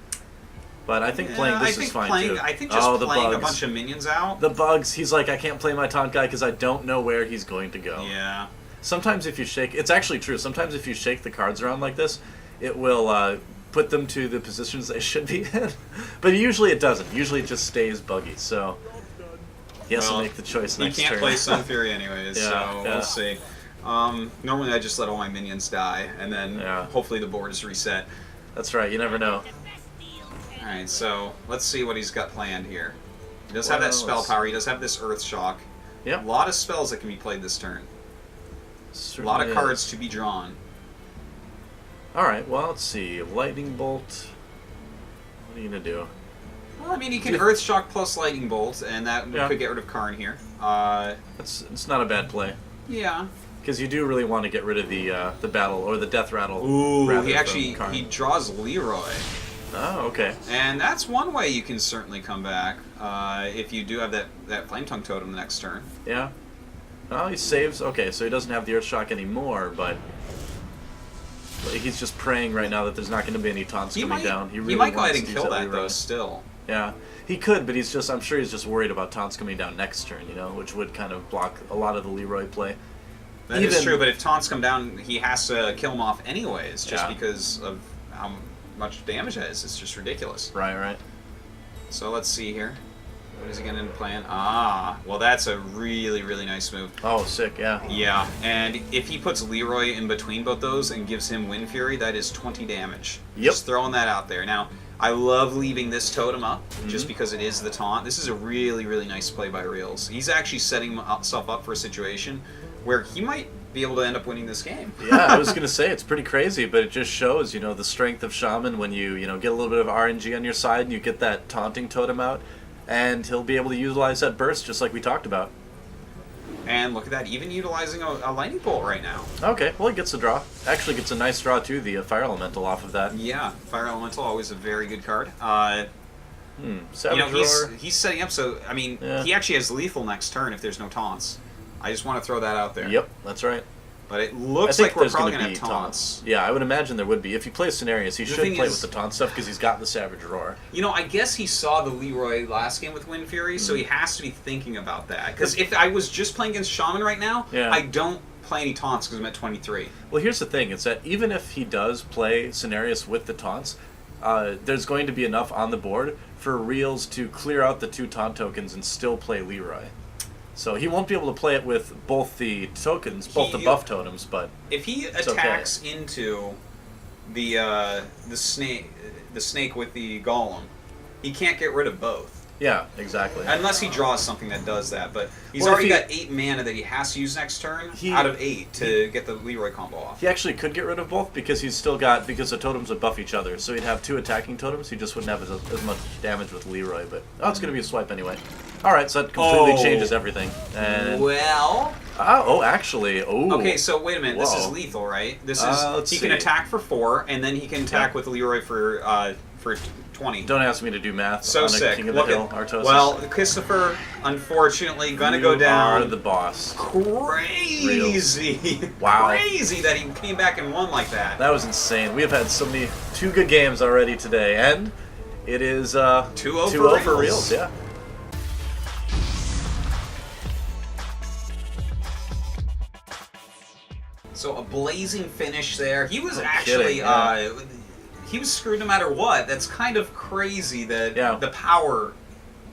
But I think playing this is fine, too. I think just playing a bunch of minions out. The bugs, he's like, I can't play my taunt guy because I don't know where he's going to go. Yeah. Sometimes if you shake... It's actually true. Sometimes if you shake the cards around like this, it will put them to the positions they should be in. But usually it doesn't. Usually it just stays buggy, so... He has to make the choice next turn. He can't play Sun Fury anyways, so we'll see. Normally I just let all my minions die, and then hopefully the board is reset. That's right, you never know. Alright, so let's see what he's got planned here. He does have that spell power, he does have this Earth Shock. Yep. A lot of spells that can be played this turn. Certainly a lot of cards to be drawn. Alright, well, let's see. Lightning Bolt. What are you going to do? Well, I mean, he can Earth Shock plus Lightning Bolt, and that could get rid of Karn here. It's not a bad play. Yeah. Because you do really want to get rid of the battle, or the Death Rattle. Ooh, he draws Leroy. Oh, okay. And that's one way you can certainly come back, if you do have that Flame Tongue Totem the next turn. Yeah. Well, he saves. Okay, so he doesn't have the Earth Shock anymore, but he's just praying right now that there's not going to be any taunts coming down. He might go ahead and kill that, though, still. Yeah, he could, but I'm sure he's just worried about taunts coming down next turn, you know, which would kind of block a lot of the Leroy play. That is true, but if taunts come down, he has to kill him off anyways, just because of how much damage it is. It's just ridiculous. Right. So let's see here. What is he going to plan? Ah, well, that's a really, really nice move. Oh, sick, yeah. Yeah, and if he puts Leroy in between both those and gives him Wind Fury, that is 20 damage. Yep. Just throwing that out there. Now, I love leaving this totem up, just because it is the taunt. This is a really, really nice play by Realz. He's actually setting himself up for a situation where he might be able to end up winning this game. Yeah, I was going to say, it's pretty crazy, but it just shows, the strength of Shaman when you get a little bit of RNG on your side and you get that taunting totem out, and he'll be able to utilize that burst just like we talked about. And look at that, even utilizing a Lightning Bolt right now. Okay, well, he gets a draw. Actually gets a nice draw, too, the Fire Elemental off of that. Yeah, Fire Elemental, always a very good card. He's setting up, so, I mean, he actually has lethal next turn if there's no taunts. I just want to throw that out there. Yep, that's right. But it looks like we're probably going to have taunts. Yeah, I would imagine there would be. If he plays Cenarius, he should play with the taunt stuff because he's got the Savage Roar. I guess he saw the Leroy last game with Wind Fury, so he has to be thinking about that. Because if I was just playing against Shaman right now, I don't play any taunts because I'm at 23. Well, here's the thing. It's that even if he does play Cenarius with the taunts, there's going to be enough on the board for Realz to clear out the 2 taunt tokens and still play Leroy. So he won't be able to play it with both the tokens, both the buff totems, but if he attacks into the snake with the golem, he can't get rid of both. Yeah, exactly. Unless he draws something that does that, but he's already got 8 mana that he has to use next turn out of 8 to get the Leroy combo off. He actually could get rid of both because he's still got, because the totems would buff each other, so he'd have 2 attacking totems. He just wouldn't have as much damage with Leroy, but it's going to be a swipe anyway. All right, so that completely changes everything. And actually. Okay, so wait a minute. This is lethal, right? This is he can attack for 4, and then he can attack with Leroy for 20. Don't ask me to do math. So on sick. King of the Hill, Artosis. Well, Kisstafer, unfortunately, gonna go down. You are the boss. Crazy. Wow. Crazy that he came back and won like that. That was insane. We have had 2 good games already today, and it is 2-0 for Realz. Yeah. So a blazing finish there. He was he was screwed no matter what. That's kind of crazy that the power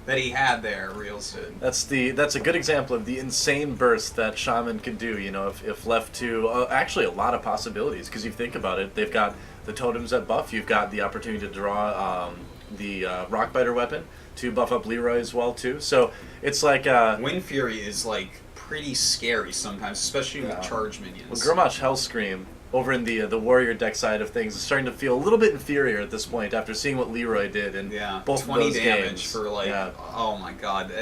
that he had there, Realz did. That's a good example of the insane burst that Shaman could do. If left to actually a lot of possibilities. Because you think about it, they've got the totems that buff. You've got the opportunity to draw the Rockbiter weapon to buff up Leroy as well too. So it's like Wind Fury is like pretty scary sometimes, especially with charge minions. Well, Grommash Hellscream over in the warrior deck side of things is starting to feel a little bit inferior at this point after seeing what Leroy did in both 20 of those damage games. for like, oh my god,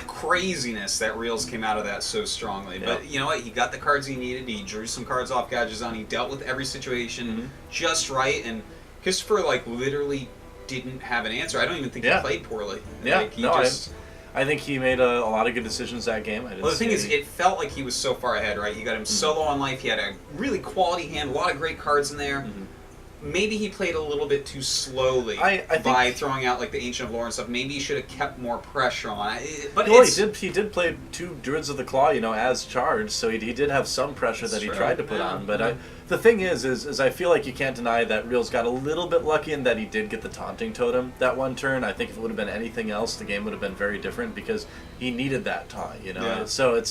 craziness that Realz came out of that so strongly. But you know what? He got the cards he needed. He drew some cards off Gadgetzan. He dealt with every situation just right. And Kisstafer like literally didn't have an answer. I don't even think he played poorly. Like, he I think he made a lot of good decisions that game. Well, the thing is, it felt like he was so far ahead, right? You got him solo on life. He had a really quality hand, a lot of great cards in there. Maybe he played a little bit too slowly by throwing out like the Ancient of Lore and stuff. Maybe he should have kept more pressure on it. But he did play 2 Druids of the Claw, as charged, so he did have some pressure that he tried to put on. But the thing is I feel like you can't deny that Realz got a little bit lucky in that he did get the Taunting Totem that one turn. I think if it would have been anything else, the game would have been very different because he needed that taunt, So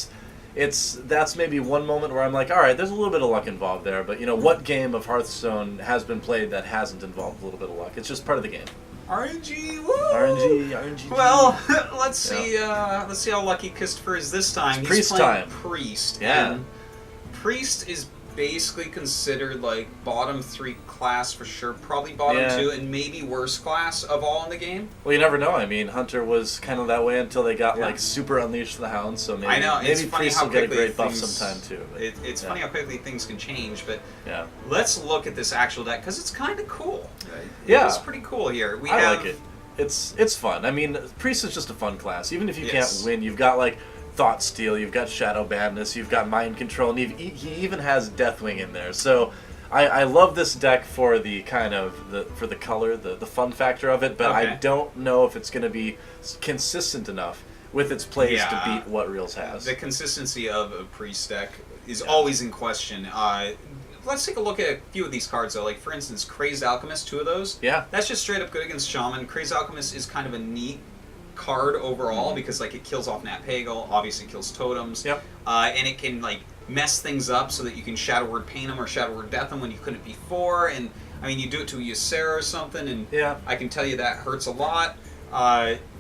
that's maybe one moment where I'm like, all right, there's a little bit of luck involved there, but what game of Hearthstone has been played that hasn't involved a little bit of luck? It's just part of the game. RNG, woo! RNG. Well, let's see how lucky Kisstafer is this time. He's playing Priest. Yeah. And Priest is basically considered like bottom 3 class for sure, probably bottom 2, and maybe worst class of all in the game. Well, you never know. I mean, Hunter was kind of that way until they got like super Unleash the Hound, so maybe Priest will get a great buff sometime too. It's funny how quickly things can change, but let's look at this actual deck because it's kind of cool. It's pretty cool here. I like it. It's fun. I mean, Priest is just a fun class. Even if you can't win, you've got like Thought Steal, you've got Shadow Madness, you've got Mind Control, and he even has Deathwing in there. So I love this deck for the kind of for the color, the fun factor of it, but I don't know if it's going to be consistent enough with its plays to beat what Realz has. The consistency of a Priest deck is always in question. Let's take a look at a few of these cards, though. Like, for instance, Crazed Alchemist, 2 of those. Yeah. That's just straight up good against Shaman. Crazed Alchemist is kind of a neat card overall because like it kills off Nat Pagal, obviously kills totems, and it can like mess things up so that you can Shadow Word Paint them or Shadow Word Death them when you couldn't before. And I mean, you do it to a Ysera or something, and I can tell you that hurts a lot.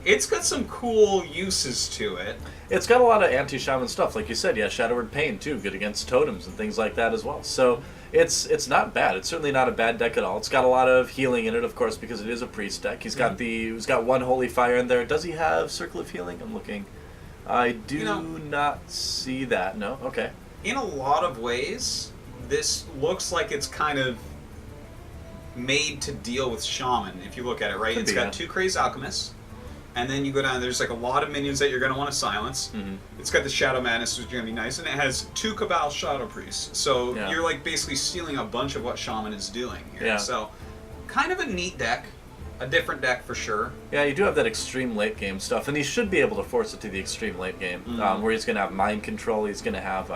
It's got some cool uses to it. It's got a lot of anti-shaman stuff, like you said. Shadow Word Pain too, good against totems and things like that as well. So it's not bad. It's certainly not a bad deck at all. It's got a lot of healing in it, of course, because it is a Priest deck. He's got 1 Holy Fire in there. Does he have Circle of Healing? I'm looking. I do not see that. No. Okay. In a lot of ways, this looks like it's kind of made to deal with Shaman. If you look at it, right, it's got 2 Crazed Alchemists. And then you go down, there's like a lot of minions that you're going to want to silence. It's got the Shadow Madness, which is going to be nice. And it has 2 Cabal Shadow Priests. So you're like basically stealing a bunch of what Shaman is doing here. So kind of a neat deck. A different deck for sure. Yeah, you do have that extreme late game stuff. And he should be able to force it to the extreme late game. Where he's going to have Mind Control. He's going to have,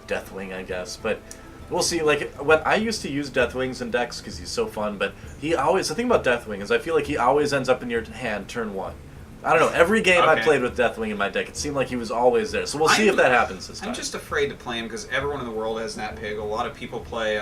Deathwing, I guess. But we'll see. Like, when I used to use Deathwings in decks because he's so fun, but the thing about Deathwing is I feel like he always ends up in your hand turn 1. I don't know. Every game I played with Deathwing in my deck, it seemed like he was always there. So we'll see if that happens this time. I'm just afraid to play him because everyone in the world has Nat Pagal. A lot of people play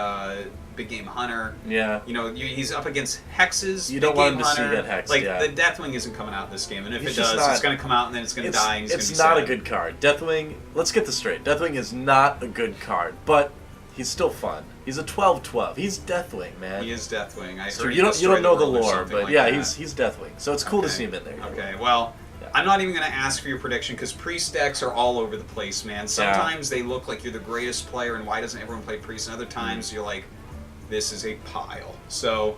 Big Game Hunter. Yeah. He's up against Hexes. You don't want him to see that Hex. Like, the Deathwing isn't coming out this game, and if it does, it's going to come out and then it's going to die. And it's not a good card. Deathwing, let's get this straight. Deathwing is not a good card, but he's still fun. He's a 12/12. He's Deathwing, man. He is Deathwing. I heard you don't know the lore, but he's Deathwing. So it's cool to see him in there. Okay, well, I'm not even going to ask for your prediction because Priest decks are all over the place, man. Sometimes they look like you're the greatest player, and why doesn't everyone play Priest? And other times you're like, this is a pile. So,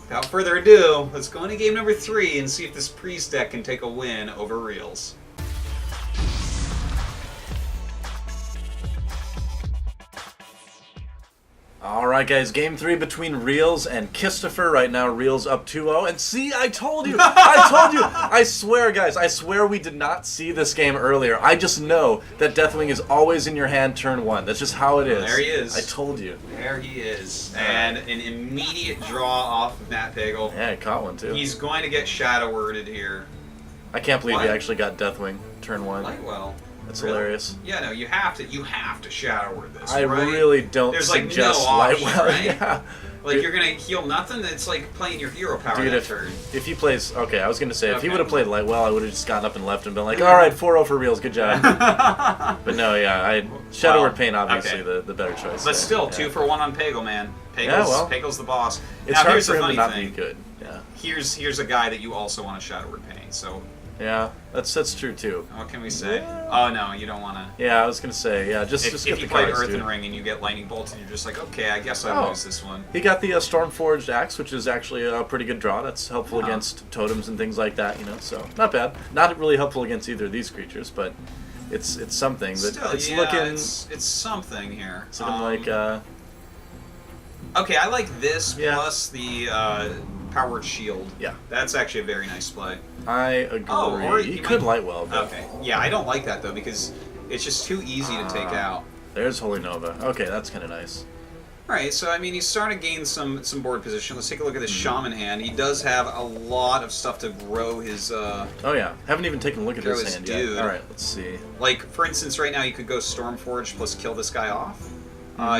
without further ado, let's go into game number 3 and see if this Priest deck can take a win over Realz. Alright guys, game 3 between Realz and Kisstafer. Right now, Realz up 2-0. And see, I told you! I swear, guys, I swear we did not see this game earlier. I just know that Deathwing is always in your hand turn 1. That's just how it is. There he is. I told you. There he is. And an immediate draw off of Nat Pagal. Yeah, he caught one too. He's going to get Shadow Worded here. I can't believe he actually got Deathwing turn 1. Lightwell. That's hilarious. Yeah, no, you have to Shadow Word this. I really don't suggest no option, Lightwell. Right? Like, you're gonna heal nothing? It's like playing your hero power Dude, that turn. if he plays... Okay, I was going to say, if he Okay. would have played light well, I would have just gotten up and left and been like, alright, 4-0 for Realz, good job. But no, yeah, Shadow Word Pain, obviously, okay. the better choice. But still, yeah. 2 for 1 on Pagel, man. Pagel's, Yeah, well, Pagel's the boss. It's now, hard here's for the him funny to not thing. be good. Yeah. Here's a guy that you also want to Shadow Word Pain, so... Yeah, that's true, too. What can we say? Yeah. Oh, no, you don't want to... Yeah, I was going to say, yeah, just If get you the played cards, Earthen dude. Ring and you get Lightning Bolt, and you're just like, okay, I guess I lose this one. He got the Stormforged Axe, which is actually a pretty good draw. That's helpful against totems and things like that, you know, so not bad. Not really helpful against either of these creatures, but it's something. But Still, it's yeah, looking... it's something here. It's looking like... Okay, I like this Yeah. plus the Power Word Shield. Yeah. That's actually a very nice play. I agree. Oh, or he you could might- light well, but Okay. Yeah, I don't like that, though, because it's just too easy to take out. there's Holy Nova. Okay, that's kind of nice. Alright, so, I mean, he's starting to gain some board position. Let's take a look at this Shaman hand. He does have a lot of stuff to grow his... Oh yeah, haven't even taken a look at Throw his his hand dude. yet. Alright, let's see. Like, for instance, right now, you could go Stormforge plus kill this guy off.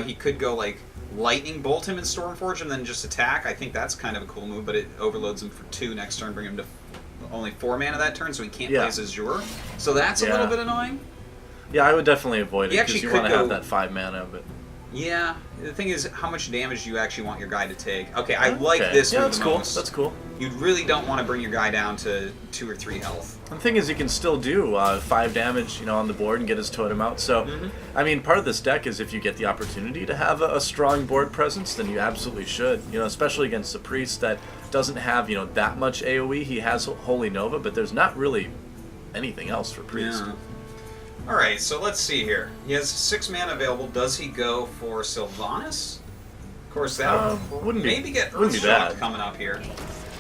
He could go, like, Lightning Bolt him and Stormforge and then just attack. I think that's kind of a cool move, but it overloads him for 2 next turn, bring him to only 4 mana that turn, so he can't play his Azure. So that's a little bit annoying. Yeah, I would definitely avoid it He because actually you want to could have go- that 5 mana, but... Yeah, the thing is, how much damage do you actually want your guy to take? Okay, I like Okay. this Yeah, move that's the cool. most. That's cool. You really don't want to bring your guy down to 2 or 3 health. The thing is, you can still do 5 damage, you know, on the board and get his totem out. So, I mean, part of this deck is if you get the opportunity to have a strong board presence, then you absolutely should. You know, especially against a priest that doesn't have, you know, that much AOE. He has Holy Nova, but there's not really anything else for priest. Yeah. Alright, so let's see here. He has 6 mana available. Does he go for Sylvanas? Of course, that wouldn't be- maybe get wouldn't be Earthshock bad. coming up here.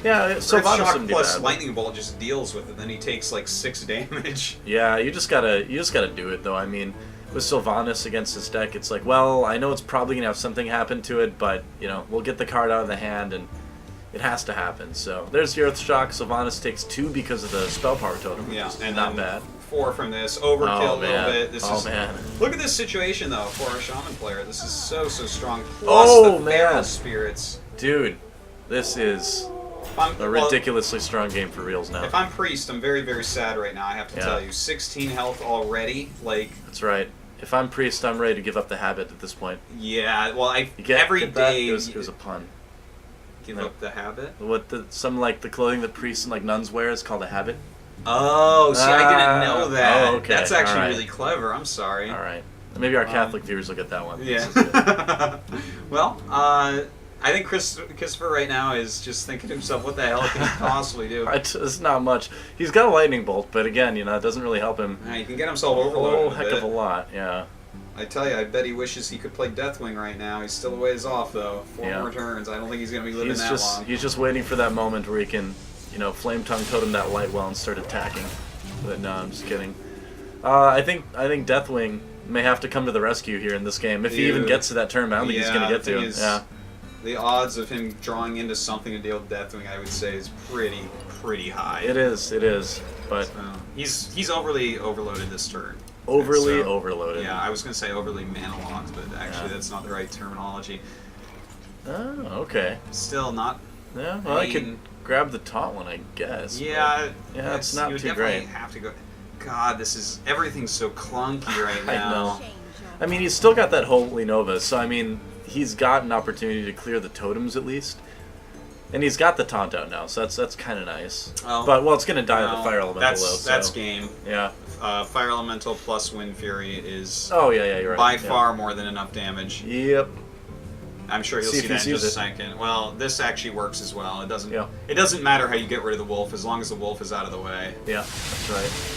Yeah, Sylvanas Earthshock wouldn't be plus bad. Lightning Bolt just deals with it. Then he takes like 6 damage. Yeah, you just gotta do it though. I mean, with Sylvanas against this deck, it's like, well, I know it's probably gonna have something happen to it, but you know, we'll get the card out of the hand and it has to happen. So there's the Earthshock. Sylvanas takes 2 because of the spell power totem. Which is and not then bad. 4 from this. Overkill a little bit. This is, man. Look at this situation though for a Shaman player. This is so strong. Plus the Feral Spirits. Dude, this is a ridiculously strong game for Realz now. If I'm Priest, I'm very, very sad right now, I have to tell you. 16 health already, like... That's right. If I'm Priest, I'm ready to give up the habit at this point. Yeah, well, every day... It was a pun. Give up the habit? Some, like, the clothing that priests and, like, nuns wear is called a habit. Oh, see, I didn't know that. Oh, okay. That's actually really clever, I'm sorry. Alright. Maybe our Catholic viewers will get that one. Yeah. Well, I think Kisstafer right now is just thinking to himself, what the hell can he possibly do? It's not much. He's got a lightning bolt, but again, you know, it doesn't really help him. He can get himself overloaded a whole heck of a lot, yeah. I tell you, I bet he wishes he could play Deathwing right now. He's still a ways off, though. 4 more turns. I don't think he's going to be living that long. He's just waiting for that moment where he can, you know, Flame Tongue Totem that light well and start attacking. But no, I'm just kidding. I think Deathwing may have to come to the rescue here in this game. If he even gets to that turn, I don't think he's going to get to him. The odds of him drawing into something to deal with Deathwing, I would say, is pretty high. It is. But he's overly overloaded this turn. Overly overloaded. Yeah, I was going to say overly mana locked, but actually that's not the right terminology. Oh, okay. Still not. Yeah, well, I could grab the taunt one, I guess. Yeah. Yeah, it's not too great. Have to go. God, everything's so clunky right now. I know. I mean, he's still got that Holy Nova, so I mean, he's got an opportunity to clear the totems at least. And he's got the taunt out now, so that's kind of nice. Oh, but it's going to die with the Fire Elemental though. That's game. Yeah. Fire Elemental plus Wind Fury is you're right. By far more than enough damage. Yep. I'm sure he'll see that in just a second. Well, this actually works as well. It doesn't. Yeah. It doesn't matter how you get rid of the wolf as long as the wolf is out of the way. Yeah, that's right.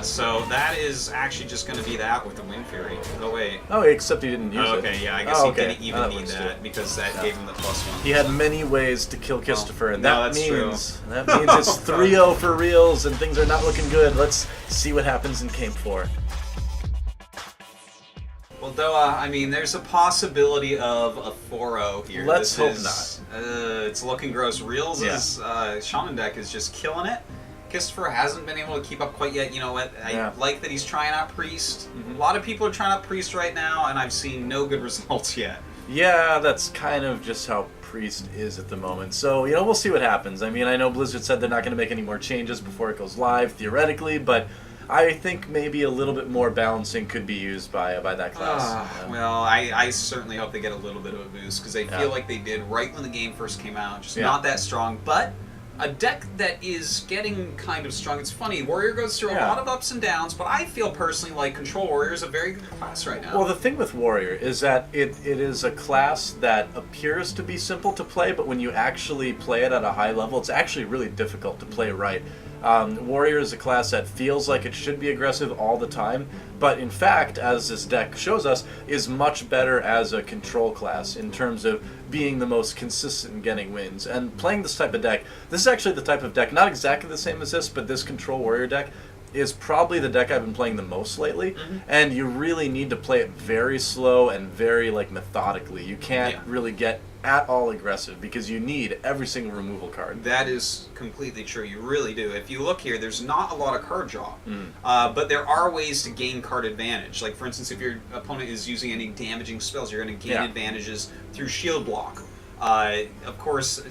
So that is actually just going to be that with the Wind Fury. Oh wait. Oh, except he didn't use it. Okay, yeah, I guess he didn't even need that because that gave him the +1. He had many ways to kill Kisstafer, and that means it's 3-0 for Realz, and things are not looking good. Let's see what happens in Game 4. Well, Doa, I mean, there's a possibility of a 4-0 here. Let's hope not. It's looking gross. Realz's Shaman deck is just killing it. Kisstafer hasn't been able to keep up quite yet. You know what? I like that he's trying out Priest. A lot of people are trying out Priest right now, and I've seen no good results yet. Yeah, that's kind of just how Priest is at the moment. So, we'll see what happens. I mean, I know Blizzard said they're not going to make any more changes before it goes live, theoretically, but I think maybe a little bit more balancing could be used by that class. Well, I certainly hope they get a little bit of a boost, because they feel like they did right when the game first came out. Just not that strong, but a deck that is getting kind of strong. It's funny, Warrior goes through a lot of ups and downs, but I feel personally like Control Warrior is a very good class right now. Well, the thing with Warrior is that it is a class that appears to be simple to play, but when you actually play it at a high level, it's actually really difficult to play right. Warrior is a class that feels like it should be aggressive all the time, but in fact, as this deck shows us, is much better as a control class in terms of being the most consistent in getting wins. And playing this type of deck, this is actually the type of deck, not exactly the same as this, but this Control Warrior deck is probably the deck I've been playing the most lately, and you really need to play it very slow and very methodically. You can't really get at all aggressive because you need every single removal card. That is completely true. You really do. If you look here, there's not a lot of card draw, but there are ways to gain card advantage. Like, for instance, if your opponent is using any damaging spells, you're going to gain advantages through shield block. Of course,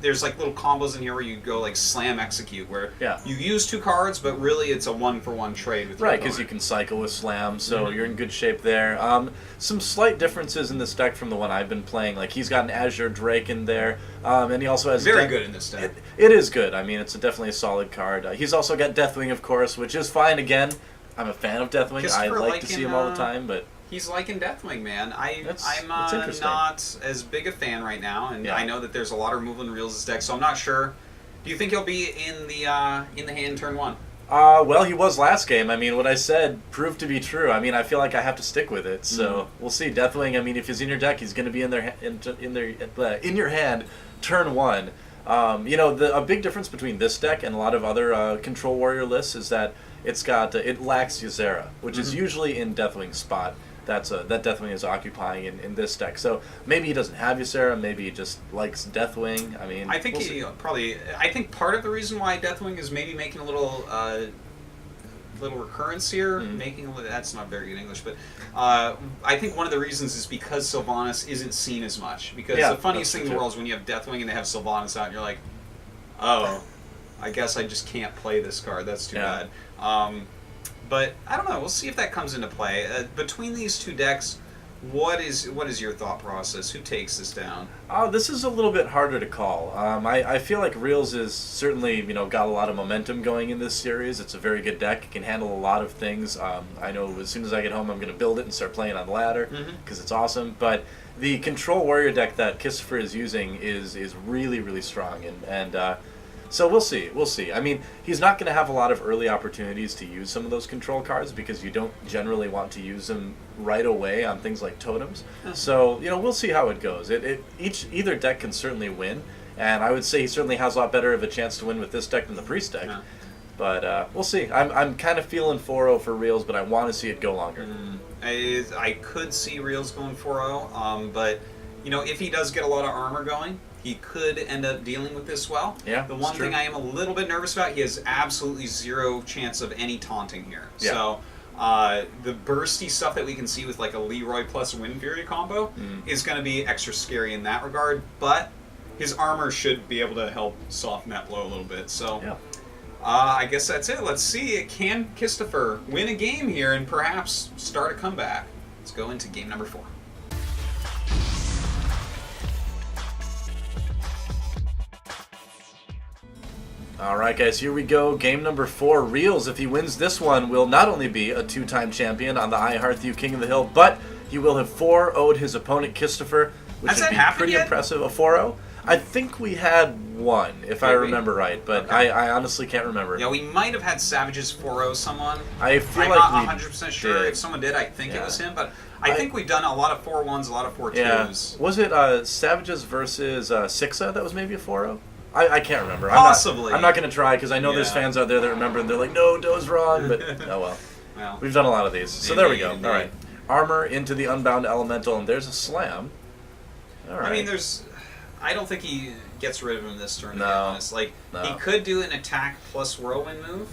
there's like little combos in here where you go like slam execute, where you use 2 cards, but really it's a 1-for-1 trade with your opponent. Because you can cycle with slam, so you're in good shape there. Some slight differences in this deck from the one I've been playing. Like, he's got an Azure Drake in there, and he also has very good in this deck. It is good. I mean, it's definitely a solid card. He's also got Deathwing, of course, which is fine. Again, I'm a fan of Deathwing. I like to see him all the time, but he's liking Deathwing, man. I'm not as big a fan right now, and I know that there's a lot of removal in Realz' deck, so I'm not sure. Do you think he'll be in the hand turn 1? Well, he was last game. I mean, what I said proved to be true. I mean, I feel like I have to stick with it. So we'll see. Deathwing. I mean, if he's in your deck, he's going to be in your hand turn 1. A big difference between this deck and a lot of other Control Warrior lists is that it lacks Ysera, which is usually in Deathwing's spot. That Deathwing is occupying in this deck. So maybe he doesn't have Ysera, maybe he just likes Deathwing. I mean, I think I think part of the reason why Deathwing is maybe making a little recurrence here, that's not very good English, but I think one of the reasons is because Sylvanas isn't seen as much. Because the funniest thing in the world is when you have Deathwing and they have Sylvanas out, and you're like, oh, I guess I just can't play this card. That's too bad. But I don't know. We'll see if that comes into play. Between these two decks, what is your thought process? Who takes this down? This is a little bit harder to call. I feel like Realz is certainly got a lot of momentum going in this series. It's a very good deck. It can handle a lot of things. I know as soon as I get home, I'm going to build it and start playing on the ladder because it's awesome. But the Control Warrior deck that Kisstafer is using is really, really strong, and so we'll see. We'll see. I mean, he's not going to have a lot of early opportunities to use some of those control cards because you don't generally want to use them right away on things like totems. So, we'll see how it goes. Either deck can certainly win, and I would say he certainly has a lot better of a chance to win with this deck than the Priest deck. But we'll see. I'm kind of feeling 4-0 for Realz, but I want to see it go longer. I could see Realz going 4-0, but if he does get a lot of armor going, he could end up dealing with this well. The one thing I am a little bit nervous about, he has absolutely zero chance of any taunting here. So the bursty stuff that we can see with like a Leroy plus Wind Fury combo is going to be extra scary in that regard, but his armor should be able to help soften that blow a little bit. So I guess that's it. Let's see. Can Kisstafer win a game here and perhaps start a comeback? Let's go into game number 4. Alright guys, here we go. Game number 4. Realz, if he wins this one, will not only be a 2-time champion on the iHearthU King of the Hill, but he will have 4-0'd his opponent Kisstafer, which would be pretty impressive. A 4-0? I think we had one, if I remember right, but I honestly can't remember. Yeah, we might have had Savages 4-0 someone. I feel I'm like not 100% sure. If someone did, I think it was him, but I think we've done a lot of 4-1s, a lot of 4-2s. Yeah. Was it Savages versus Sixa that was maybe a 4-0? I can't remember. Possibly. I'm not going to try because I know there's fans out there that remember and they're like, no, Doe's wrong, but oh well. We've done a lot of these. So there we go. All right. Armor into the Unbound Elemental, and there's a slam. All right. I mean, I don't think he gets rid of him this turn, to be honest. Like, he could do an attack plus whirlwind move.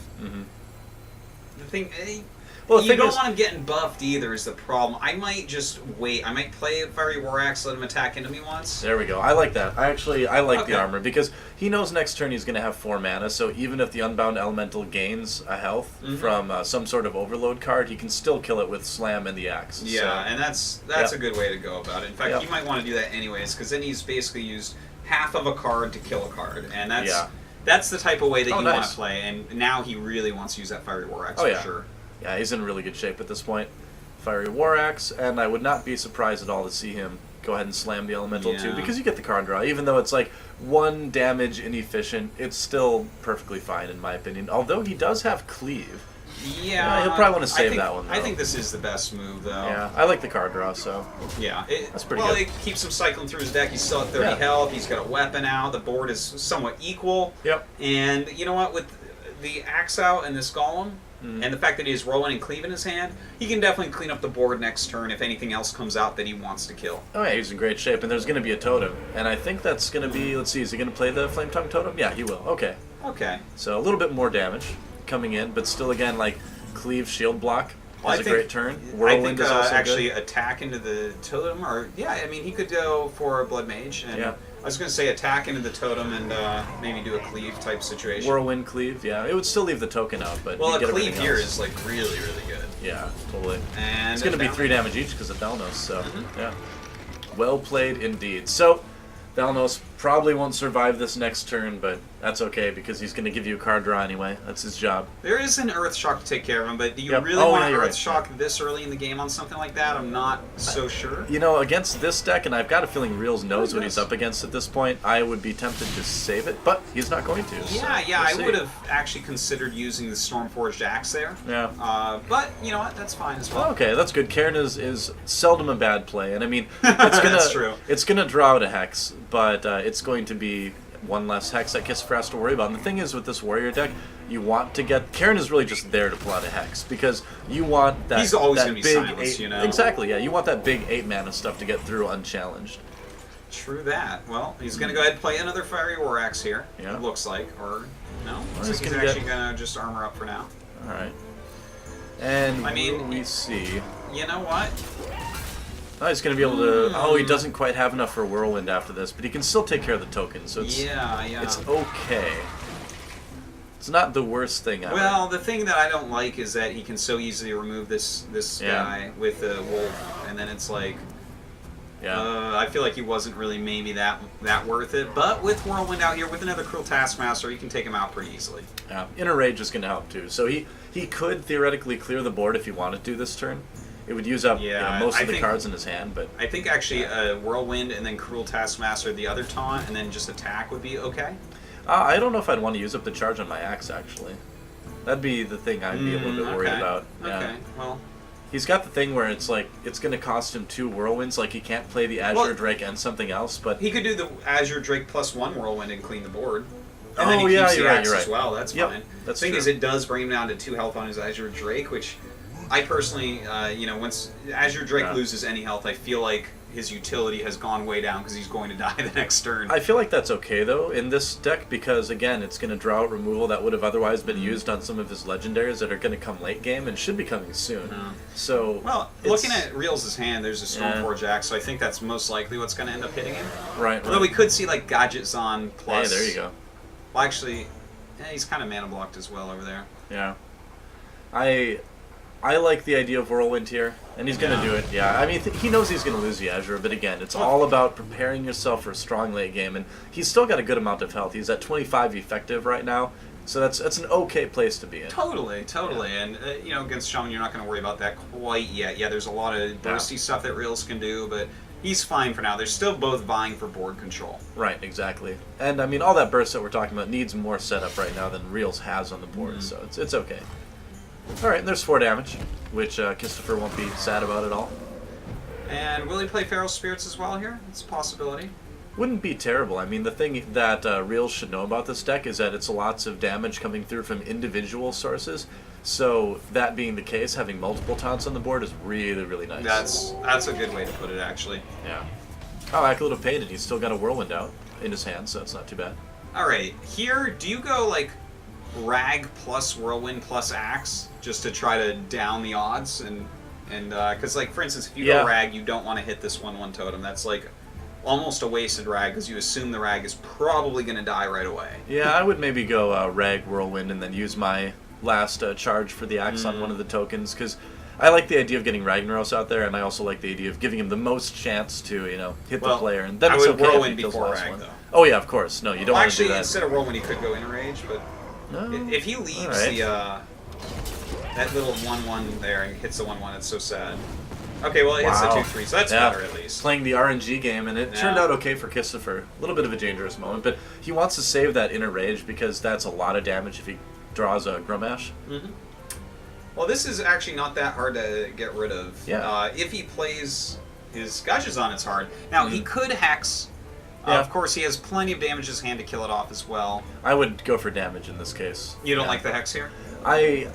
The thing... Well, the you thing don't is, want him getting buffed either is the problem. I might just wait. I might play Fiery War Axe, let him attack into me once. there we go. I like that. I like Okay. the armor because he knows next turn he's going to have 4 mana. So even if the Unbound Elemental gains a health from some sort of overload card, he can still kill it with Slam and the axe. Yeah, So, and that's a good way to go about it. In fact, you might want to do that anyways, because then he's basically used half of a card to kill a card, and that's the type of way that you want to play. And now he really wants to use that Fiery War Axe for sure. Yeah, he's in really good shape at this point. Fiery War Axe, and I would not be surprised at all to see him go ahead and slam the Elemental too, because you get the card draw. Even though it's like 1 damage inefficient, it's still perfectly fine in my opinion. Although he does have Cleave. Yeah, he'll probably want to save that one, though. I think this is the best move, though. Yeah, I like the card draw, so... Yeah, that's pretty good. good. It keeps him cycling through his deck. He's still at 30 health. He's got a weapon out. The board is somewhat equal. Yep. And you know what? With the axe out and this golem, and the fact that he has Rowan and Cleave in his hand, he can definitely clean up the board next turn if anything else comes out that he wants to kill. Oh yeah, he's in great shape, and there's going to be a totem. And I think that's going to be... Let's see, is he going to play the Flame Tongue totem? Yeah, he will. Okay. Okay. So a little bit more damage coming in, but still, again, like... Cleave shield block has a great turn. Whirlwind is also actually good. attack into the totem, or I mean he could go for a Blood Mage. And I was going to say attack into the totem and maybe do a Cleave type situation. Whirlwind Cleave, yeah, it would still leave the token out, but well, you a get Cleave here else. is like really good. Yeah, totally. And it's going to be 3 damage each because of Thalnos. So yeah, well played indeed. So Thalnos probably won't survive this next turn, but that's okay because he's going to give you a card draw anyway. That's his job. There is an Earth Shock to take care of him, but do you really want Earth Shock this early in the game on something like that? I'm not so sure. You know, against this deck, and I've got a feeling Realz knows what he's up against at this point, I would be tempted to save it, but he's not going to. Yeah, so I would have actually considered using the Stormforged Axe there. Yeah. But, you know what, that's fine as well. Okay, that's good. Cairn is seldom a bad play, and I mean, it's gonna, that's true. It's going to draw out a Hex, but it's going to be one less Hex that Kisstafer has to worry about. And the thing is, with this Warrior deck, you want to get... Cairn is really just there to pull out a Hex, because you want that, he's always that gonna be big silenced, 8... you know? Exactly, yeah. You want that big 8-mana stuff to get through unchallenged. True that. Well, he's going to go ahead and play another Fiery War Axe here, it looks like. Or, no? Well, Looks like he's actually going to just armor up for now. Alright. And I mean, what do we see? You know what? Oh, he's going to be able to... Oh, he doesn't quite have enough for Whirlwind after this, but he can still take care of the token, so it's... It's okay. It's not the worst thing ever. Well, the thing that I don't like is that he can so easily remove this guy with a wolf, and then it's like... I feel like he wasn't really maybe that worth it, but with Whirlwind out here, with another Cruel Taskmaster, you can take him out pretty easily. Yeah, Inner Rage is going to help too. So he could theoretically clear the board if he wanted to this turn. It would use up most of the cards in his hand, but... I think actually Whirlwind and then Cruel Taskmaster the other taunt, and then just attack would be okay. I don't know if I'd want to use up the charge on my axe, actually. That'd be the thing I'd be a little bit worried about. Yeah. Okay, well... He's got the thing where it's like, it's going to cost him 2 Whirlwinds, like he can't play the Azure Drake and something else, but... He could do the Azure Drake plus 1 Whirlwind and clean the board. And then he keeps you're the right, axe you're right. as well, that's fine. That's the thing true. is, it does bring him down to 2 health on his Azure Drake, which I personally, once Azure Drake loses any health, I feel like his utility has gone way down because he's going to die the next turn. I feel like that's okay, though, in this deck, because, again, it's going to draw out removal that would have otherwise been used on some of his legendaries that are going to come late game and should be coming soon. So, well, looking at Realz' hand, there's a Stormforge Axe, so I think that's most likely what's going to end up hitting him. Right. Although we could see, like, Gadget Zon plus... Hey, there you go. Well, actually, he's kind of mana blocked as well over there. Yeah. I like the idea of Whirlwind here, and he's going to do it. Yeah, I mean, he knows he's going to lose the Azure, but again, it's all about preparing yourself for a strong late game, and he's still got a good amount of health. He's at 25 effective right now, so that's an okay place to be in. Totally. And, against Shaman, you're not going to worry about that quite yet. Yeah, there's a lot of bursty stuff that Realz can do, but he's fine for now. They're still both vying for board control. Right, exactly. And, I mean, all that burst that we're talking about needs more setup right now than Realz has on the board, so it's okay. Alright, and there's 4 damage, which Kisstafer won't be sad about at all. And will he play Feral Spirits as well here? It's a possibility. Wouldn't be terrible. I mean, the thing that Realz should know about this deck is that it's lots of damage coming through from individual sources. So, that being the case, having multiple taunts on the board is really, really nice. That's a good way to put it, actually. Yeah. Oh, Acolyte of Pain, and he's still got a Whirlwind out in his hand, so that's not too bad. Alright, here, do you go, like... Rag plus Whirlwind plus Axe just to try to down the odds, and because like for instance, if you go Rag, you don't want to hit this 1/1 totem. That's like almost a wasted Rag because you assume the Rag is probably going to die right away. Yeah, I would maybe go Rag Whirlwind and then use my last charge for the Axe on one of the tokens, because I like the idea of getting Ragnaros out there, and I also like the idea of giving him the most chance to, hit the player. And then I it's would okay Whirlwind if he kills the before last Rag, one. though. Oh yeah, of course. No, you don't want to do Actually, that. instead of Whirlwind, he could go Inner Rage, but No. if he leaves that little 1/1 there and hits the 1/1, it's so sad. Okay, well, it hits the 2/3, so that's better at least. Playing the RNG game, and it turned out okay for Kisstafer. A little bit of a dangerous moment, but he wants to save that Inner Rage because that's a lot of damage if he draws a Grommash. Mm-hmm. Well, this is actually not that hard to get rid of. Yeah. If he plays his Gajazon, it's hard. Now, he could Hex. Of course, he has plenty of damage in his hand to kill it off as well. I would go for damage in this case. You don't like the Hex here? I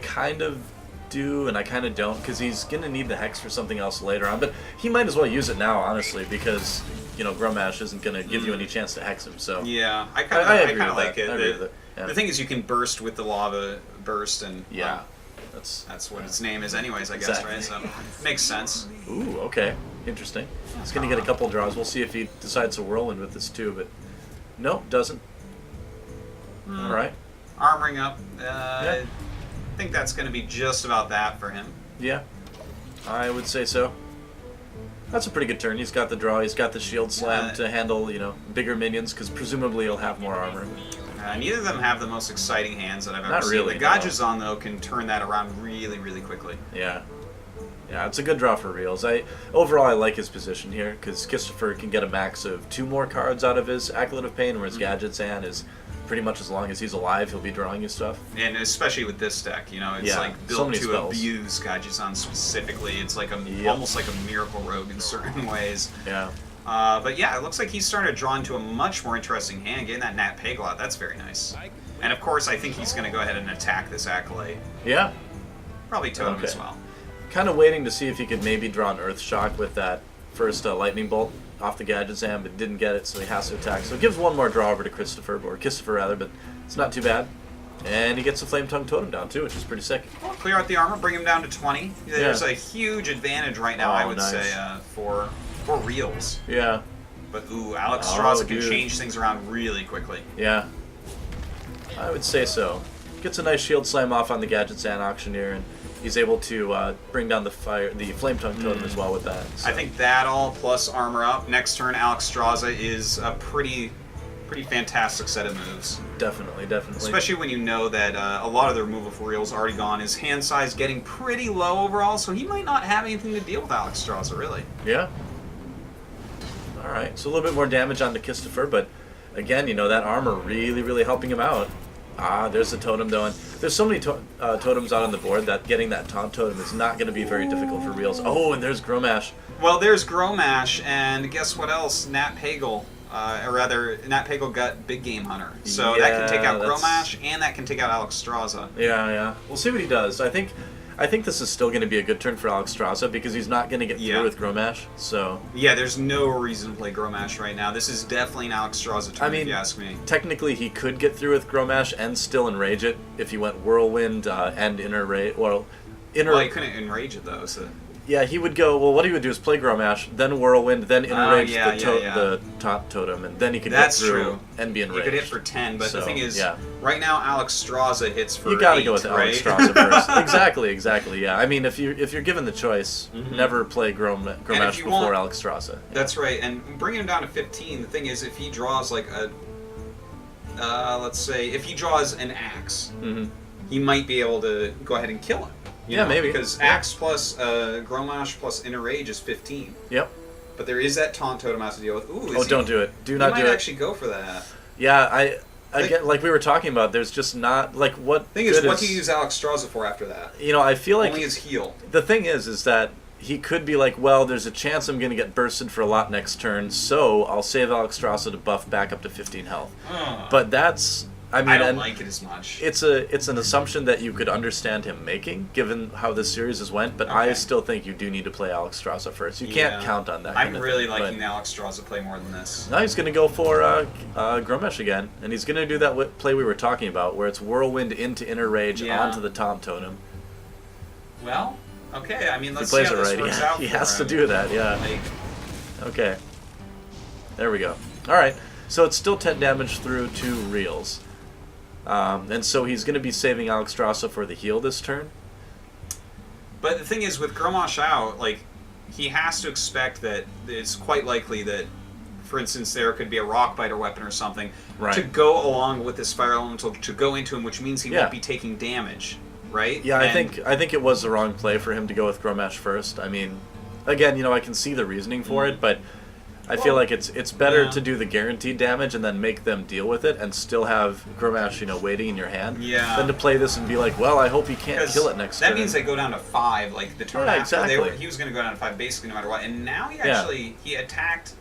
kind of do, and I kind of don't, because he's going to need the Hex for something else later on. But he might as well use it now, honestly, because, Grommash isn't going to give you any chance to Hex him. So yeah, I kind of like it. I agree with it. Yeah. The thing is, you can burst with the Lava Burst, and that's what its name is anyways, I guess, right? So makes sense. Ooh, okay. Interesting. He's going to get a couple draws. We'll see if he decides to Whirlwind with this too, but nope, doesn't. All right. Armoring up. I think that's going to be just about that for him. Yeah, I would say so. That's a pretty good turn. He's got the draw. He's got the shield slam to handle, bigger minions, because presumably he'll have more armor. Neither of them have the most exciting hands that I've ever Not seen. really, The Gajazon, though, can turn that around really, really quickly. Yeah. Yeah, it's a good draw for Realz. Overall, I like his position here, because Kisstafer can get a max of 2 more cards out of his Acolyte of Pain, whereas Gadgetzan is pretty much as long as he's alive, he'll be drawing you stuff. And especially with this deck, it's like built to spells. abuse Gadgetzan specifically. It's like almost like a Miracle Rogue in certain ways. Yeah. But yeah, it looks like he's starting to draw into a much more interesting hand. Getting that Nat Paglot, that's very nice. And of course, I think he's going to go ahead and attack this Acolyte. Yeah. Probably Totem as well. Kind of waiting to see if he could maybe draw an Earth Shock with that first Lightning Bolt off the Gadgetzan, but didn't get it, so he has to attack. So it gives one more draw over to Kisstafer rather, but it's not too bad. And he gets the Flame Tongue Totem down too, which is pretty sick. Well, clear out the armor, bring him down to 20. There's a huge advantage right now, I would say, for Realz. Yeah. But ooh, Alex Straza can change things around really quickly. Yeah. I would say so. Gets a nice shield slam off on the Gadgetzan Auctioneer, and he's able to bring down the Flame Tongue Totem as well with that. So. I think that all plus armor up. Next turn, Alex Straza is a pretty fantastic set of moves. Definitely. Especially when you know that a lot of the removal for Realz already gone. His hand size getting pretty low overall, so he might not have anything to deal with Alex Straza, really. Yeah. Alright, so a little bit more damage on the Kisstafer, but again, that armor really helping him out. There's the totem though, and there's so many totems out on the board that getting that taunt totem is not going to be very difficult for Realz. Oh, and there's Grommash. Well, there's Grommash, and guess what else? Nat Pagle. Or rather, Nat Pagle got Big Game Hunter. So that can take out Grommash, and that can take out Alex Straza. Yeah. We'll see what he does. I think this is still going to be a good turn for Alex Straza because he's not going to get through with Grommash. So yeah, there's no reason to play Grommash right now. This is definitely an Alex Straza turn, if you ask me. Technically, he could get through with Grommash and still enrage it if he went Whirlwind and Inner Rage. Well, he couldn't enrage it though. So. Yeah, he would go. Well, what he would do is play Grommash, then Whirlwind, then enrage the top totem, and then he could get through and be enraged. He could hit for 10, but the thing is, right now Alex Straza hits for 8. You got to go with right? Alex Straza first. Exactly. Yeah, I mean, if you're given the choice, never play Grommash before Alex Straza. That's right, and bringing him down to 15. The thing is, if he draws like a, let's say, if he draws an Axe, he might be able to go ahead and kill him. Maybe. Because Axe plus Grommash plus Inner Rage is 15. Yep. But there is that taunt totem I have to deal with. Ooh, don't do it. Do not do it. He might actually go for that. Yeah, again, like we were talking about, there's just not what do you use Alex Straza for after that? I feel like only his heal. The thing is that he could be like, well, there's a chance I'm going to get bursted for a lot next turn, so I'll save Alex Straza to buff back up to 15 health. But that's I mean, I don't like it as much. It's an assumption that you could understand him making, given how this series has went. But I still think you do need to play Alex Strasza first. You can't count on that. I'm really liking the Alex Strasza play more than this. Now he's going to go for Grommash again, and he's going to do that play we were talking about, where it's Whirlwind into Inner Rage onto the Tom Totem. Well, okay. I mean, let's see how this works out. He has to do that. Yeah. Like, okay. There we go. All right. So it's still 10 damage through to Realz. And so he's going to be saving Alex Strasza for the heal this turn. But the thing is, with Grommash out, like, he has to expect that it's quite likely that, for instance, there could be a Rock Biter weapon or something to go along with this Fire Elemental to go into him, which means he won't be taking damage, right? Yeah, I think it was the wrong play for him to go with Grommash first. I mean, again, I can see the reasoning for it, but I feel like it's better to do the guaranteed damage and then make them deal with it and still have Grommash, waiting in your hand than to play this and be like, well, I hope he can't kill it next turn. That means they go down to 5. Like, the turn after, he was going to go down to 5 basically no matter what. And now he attacked.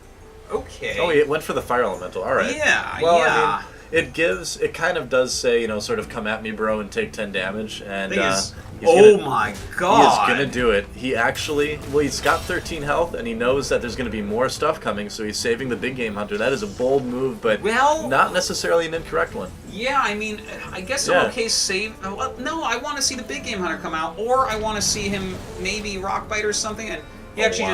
Okay. Oh, he went for the Fire Elemental. All right. Yeah, well, I mean, it kind of does say, sort of come at me, bro, and take 10 damage. And my God. He is going to do it. He's got 13 health, and he knows that there's going to be more stuff coming, so he's saving the big game hunter. That is a bold move, but not necessarily an incorrect one. Yeah, I mean, I guess I'm okay save. No, I want to see the big game hunter come out, or I want to see him maybe Rock Bite or something, and he actually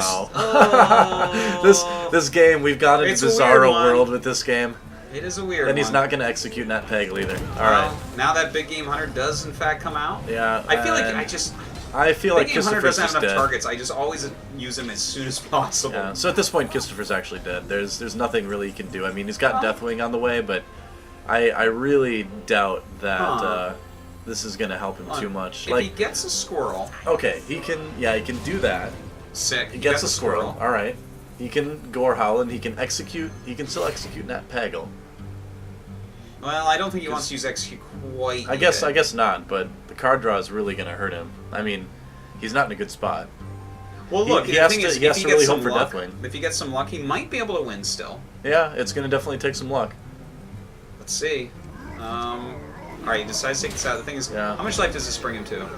this game, we've got into Bizarro World with this game. It is a weird one. And he's not going to execute Nat Peggle either. All right. Now that Big Game Hunter does, in fact, come out. Yeah. I feel like Big Game Hunter doesn't have enough dead. Targets. I just always use him as soon as possible. Yeah. So at this point, Kisstafer's actually dead. There's nothing really he can do. I mean, he's got Deathwing on the way, but I really doubt that this is going to help him too much. If he gets a squirrel... Okay, he can do that. Sick. He gets a squirrel. All right. He can Gore Howland. He can still execute Nat Peggle. Well, I don't think he wants to use execute quite I guess not, but the card draw is really going to hurt him. I mean, he's not in a good spot. Well, look, he has to really hope for Deathwing. If he gets some luck, he might be able to win still. Yeah, it's going to definitely take some luck. Let's see. Alright, he decides to take this out. The thing is, how much life does this bring him to?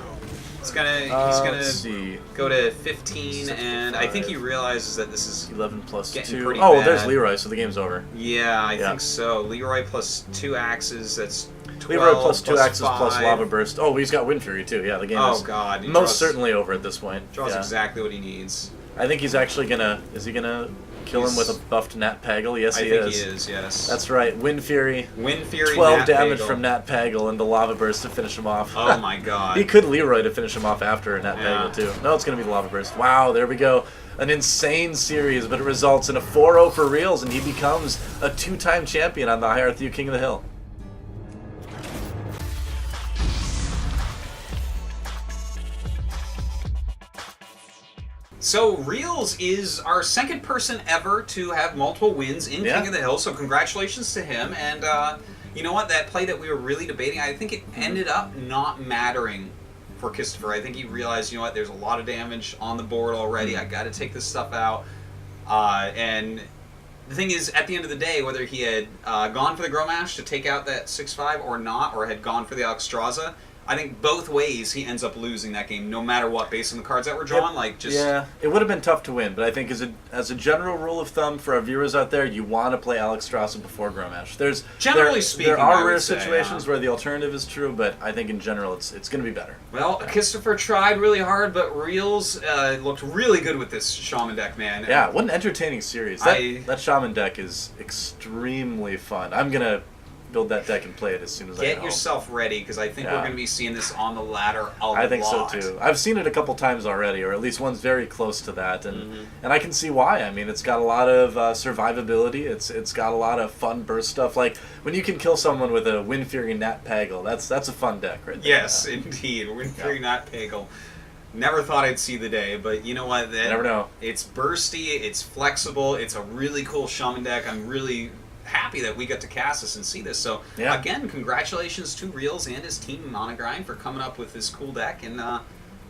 He's gonna go to 15, and I think he realizes that this is 11 plus 2. Pretty oh, bad. There's Leroy, so the game's over. Yeah, I think so. Leroy plus 2 axes, that's 12 Leroy plus 2 axes 5. plus Lava Burst. Oh, he's got Wind Fury too. Yeah, the game is most certainly over at this point. Draws exactly what he needs. I think he's actually gonna... Is he gonna kill him with a buffed Nat Peggle? Yes, he is. I think he is, yes. That's right. Wind Fury. 12 Nat damage from Nat Peggle and the Lava Burst to finish him off. Oh my God. He could Leroy to finish him off after a Nat Peggle too. No, it's gonna be the Lava Burst. Wow, there we go. An insane series, but it results in a 4-0 for Realz, and he becomes a 2-time champion on the High Earth King of the Hill. So Realz is our second person ever to have multiple wins in King of the Hill, so congratulations to him. And you know what, that play that we were really debating, I think it ended up not mattering for Kisstafer. I think he realized, you know what, there's a lot of damage on the board already, I gotta take this stuff out. And the thing is, at the end of the day, whether he had gone for the Grommash to take out that 6-5 or not, or had gone for the Alex Strasza, I think both ways he ends up losing that game, no matter what, based on the cards that were drawn. Yeah, it would have been tough to win, but I think as a general rule of thumb for our viewers out there, you want to play Alex Strasza before Grommash. Generally speaking, there are rare situations where the alternative is true, but I think in general it's going to be better. Well, Kisstafer tried really hard, but Realz looked really good with this Shaman deck, man. Yeah, what an entertaining series. That Shaman deck is extremely fun. I'm going to build that deck and play it as soon as I get home. Get yourself ready, because I think we're going to be seeing this on the ladder a lot. I think so too. I've seen it a couple times already, or at least one's very close to that, and I can see why. I mean, it's got a lot of survivability. It's got a lot of fun burst stuff. Like when you can kill someone with a Wind Fury Nat Peggle, that's a fun deck right there. Yes, indeed, Wind Fury Nat Peggle. Never thought I'd see the day, but you know what? Never know. It's bursty. It's flexible. It's a really cool Shaman deck. I'm really happy that we got to cast this and see this. So again, congratulations to Realz and his team Monogrind for coming up with this cool deck, and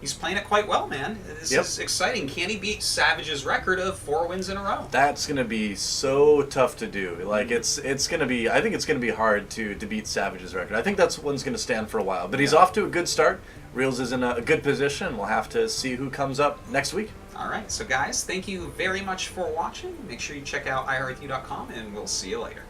he's playing it quite well, man. This is exciting. Can he beat Savage's record of 4 wins in a row? That's gonna be so tough to do. Like it's gonna be. I think it's gonna be hard to beat Savage's record. I think that's one's gonna stand for a while. But he's off to a good start. Realz is in a good position. We'll have to see who comes up next week. All right, so guys, thank you very much for watching. Make sure you check out iHeartU.com, and we'll see you later.